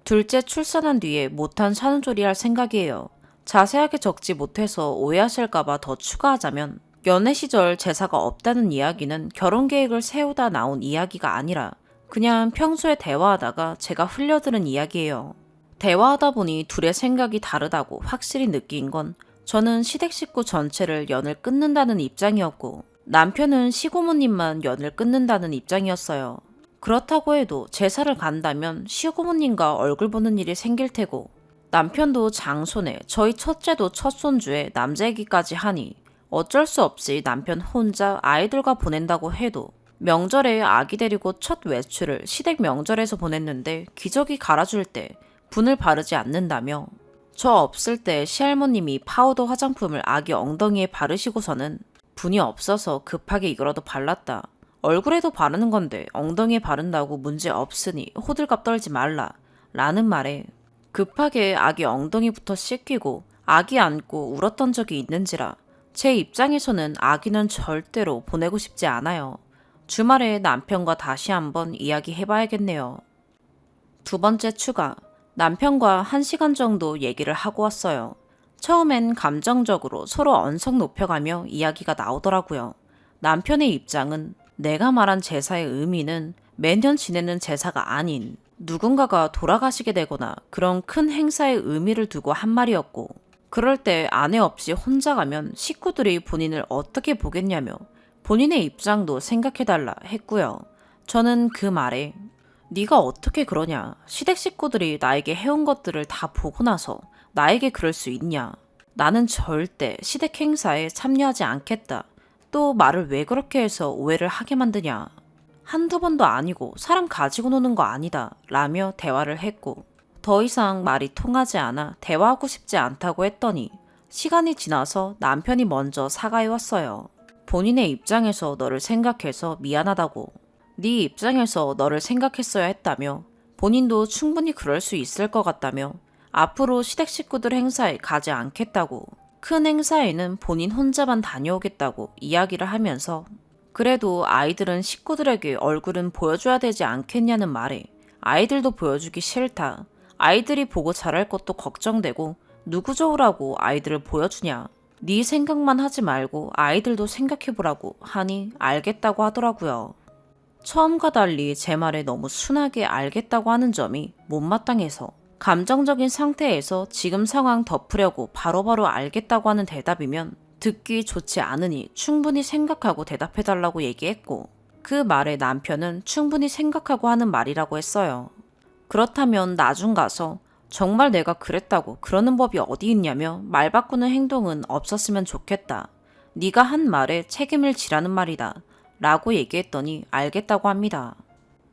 둘째 출산한 뒤에 못한 산후조리 할 생각이에요. 자세하게 적지 못해서 오해하실까봐 더 추가하자면 연애 시절 제사가 없다는 이야기는 결혼 계획을 세우다 나온 이야기가 아니라 그냥 평소에 대화하다가 제가 흘려들은 이야기예요. 대화하다 보니 둘의 생각이 다르다고 확실히 느낀 건 저는 시댁 식구 전체를 연을 끊는다는 입장이었고 남편은 시고모님만 연을 끊는다는 입장이었어요. 그렇다고 해도 제사를 간다면 시고모님과 얼굴 보는 일이 생길 테고 남편도 장손에 저희 첫째도 첫 손주에 남자 얘기까지 하니 어쩔 수 없이 남편 혼자 아이들과 보낸다고 해도 명절에 아기 데리고 첫 외출을 시댁 명절에서 보냈는데 기저귀 갈아줄 때 분을 바르지 않는다며 저 없을 때 시할머님이 파우더 화장품을 아기 엉덩이에 바르시고서는 분이 없어서 급하게 이거라도 발랐다. 얼굴에도 바르는 건데 엉덩이에 바른다고 문제 없으니 호들갑 떨지 말라. 라는 말에 급하게 아기 엉덩이부터 씻기고 아기 안고 울었던 적이 있는지라 제 입장에서는 아기는 절대로 보내고 싶지 않아요. 주말에 남편과 다시 한번 이야기해봐야겠네요. 두 번째 추가. 남편과 1시간 정도 얘기를 하고 왔어요. 처음엔 감정적으로 서로 언성 높여가며 이야기가 나오더라고요. 남편의 입장은 내가 말한 제사의 의미는 매년 지내는 제사가 아닌 누군가가 돌아가시게 되거나 그런 큰 행사의 의미를 두고 한 말이었고 그럴 때 아내 없이 혼자 가면 식구들이 본인을 어떻게 보겠냐며 본인의 입장도 생각해달라 했고요. 저는 그 말에 네가 어떻게 그러냐. 시댁 식구들이 나에게 해온 것들을 다 보고 나서 나에게 그럴 수 있냐. 나는 절대 시댁 행사에 참여하지 않겠다. 또 말을 왜 그렇게 해서 오해를 하게 만드냐. 한두 번도 아니고 사람 가지고 노는 거 아니다. 라며 대화를 했고 더 이상 말이 통하지 않아 대화하고 싶지 않다고 했더니 시간이 지나서 남편이 먼저 사과해 왔어요. 본인의 입장에서 너를 생각해서 미안하다고. 네 입장에서 너를 생각했어야 했다며 본인도 충분히 그럴 수 있을 것 같다며 앞으로 시댁 식구들 행사에 가지 않겠다고 큰 행사에는 본인 혼자만 다녀오겠다고 이야기를 하면서 그래도 아이들은 식구들에게 얼굴은 보여줘야 되지 않겠냐는 말에 아이들도 보여주기 싫다. 아이들이 보고 자랄 것도 걱정되고 누구 좋으라고 아이들을 보여주냐. 네 생각만 하지 말고 아이들도 생각해보라고 하니 알겠다고 하더라고요. 처음과 달리 제 말에 너무 순하게 알겠다고 하는 점이 못마땅해서 감정적인 상태에서 지금 상황 덮으려고 바로바로 알겠다고 하는 대답이면 듣기 좋지 않으니 충분히 생각하고 대답해달라고 얘기했고 그 말에 남편은 충분히 생각하고 하는 말이라고 했어요. 그렇다면 나중 가서 정말 내가 그랬다고 그러는 법이 어디 있냐며 말 바꾸는 행동은 없었으면 좋겠다. 네가 한 말에 책임을 지라는 말이다. 라고 얘기했더니 알겠다고 합니다.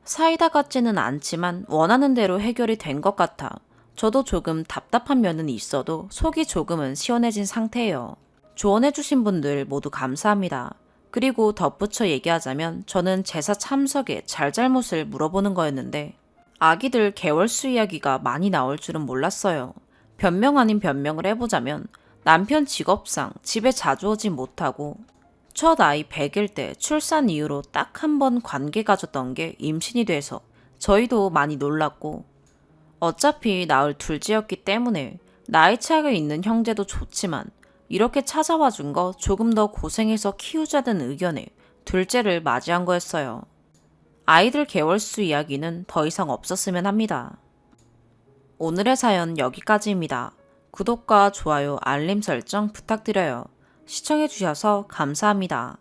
사이다 같지는 않지만 원하는 대로 해결이 된 것 같아 저도 조금 답답한 면은 있어도 속이 조금은 시원해진 상태예요. 조언해주신 분들 모두 감사합니다. 그리고 덧붙여 얘기하자면 저는 제사 참석에 잘잘못을 물어보는 거였는데 아기들 개월수 이야기가 많이 나올 줄은 몰랐어요. 변명 아닌 변명을 해보자면 남편 직업상 집에 자주 오지 못하고 첫 아이 100일 때 출산 이후로 딱 한 번 관계 가졌던 게 임신이 돼서 저희도 많이 놀랐고 어차피 낳을 둘째였기 때문에 나이 차이가 있는 형제도 좋지만 이렇게 찾아와 준 거 조금 더 고생해서 키우자는 의견에 둘째를 맞이한 거였어요. 아이들 개월수 이야기는 더 이상 없었으면 합니다. 오늘의 사연 여기까지입니다. 구독과 좋아요, 알림 설정 부탁드려요. 시청해주셔서 감사합니다.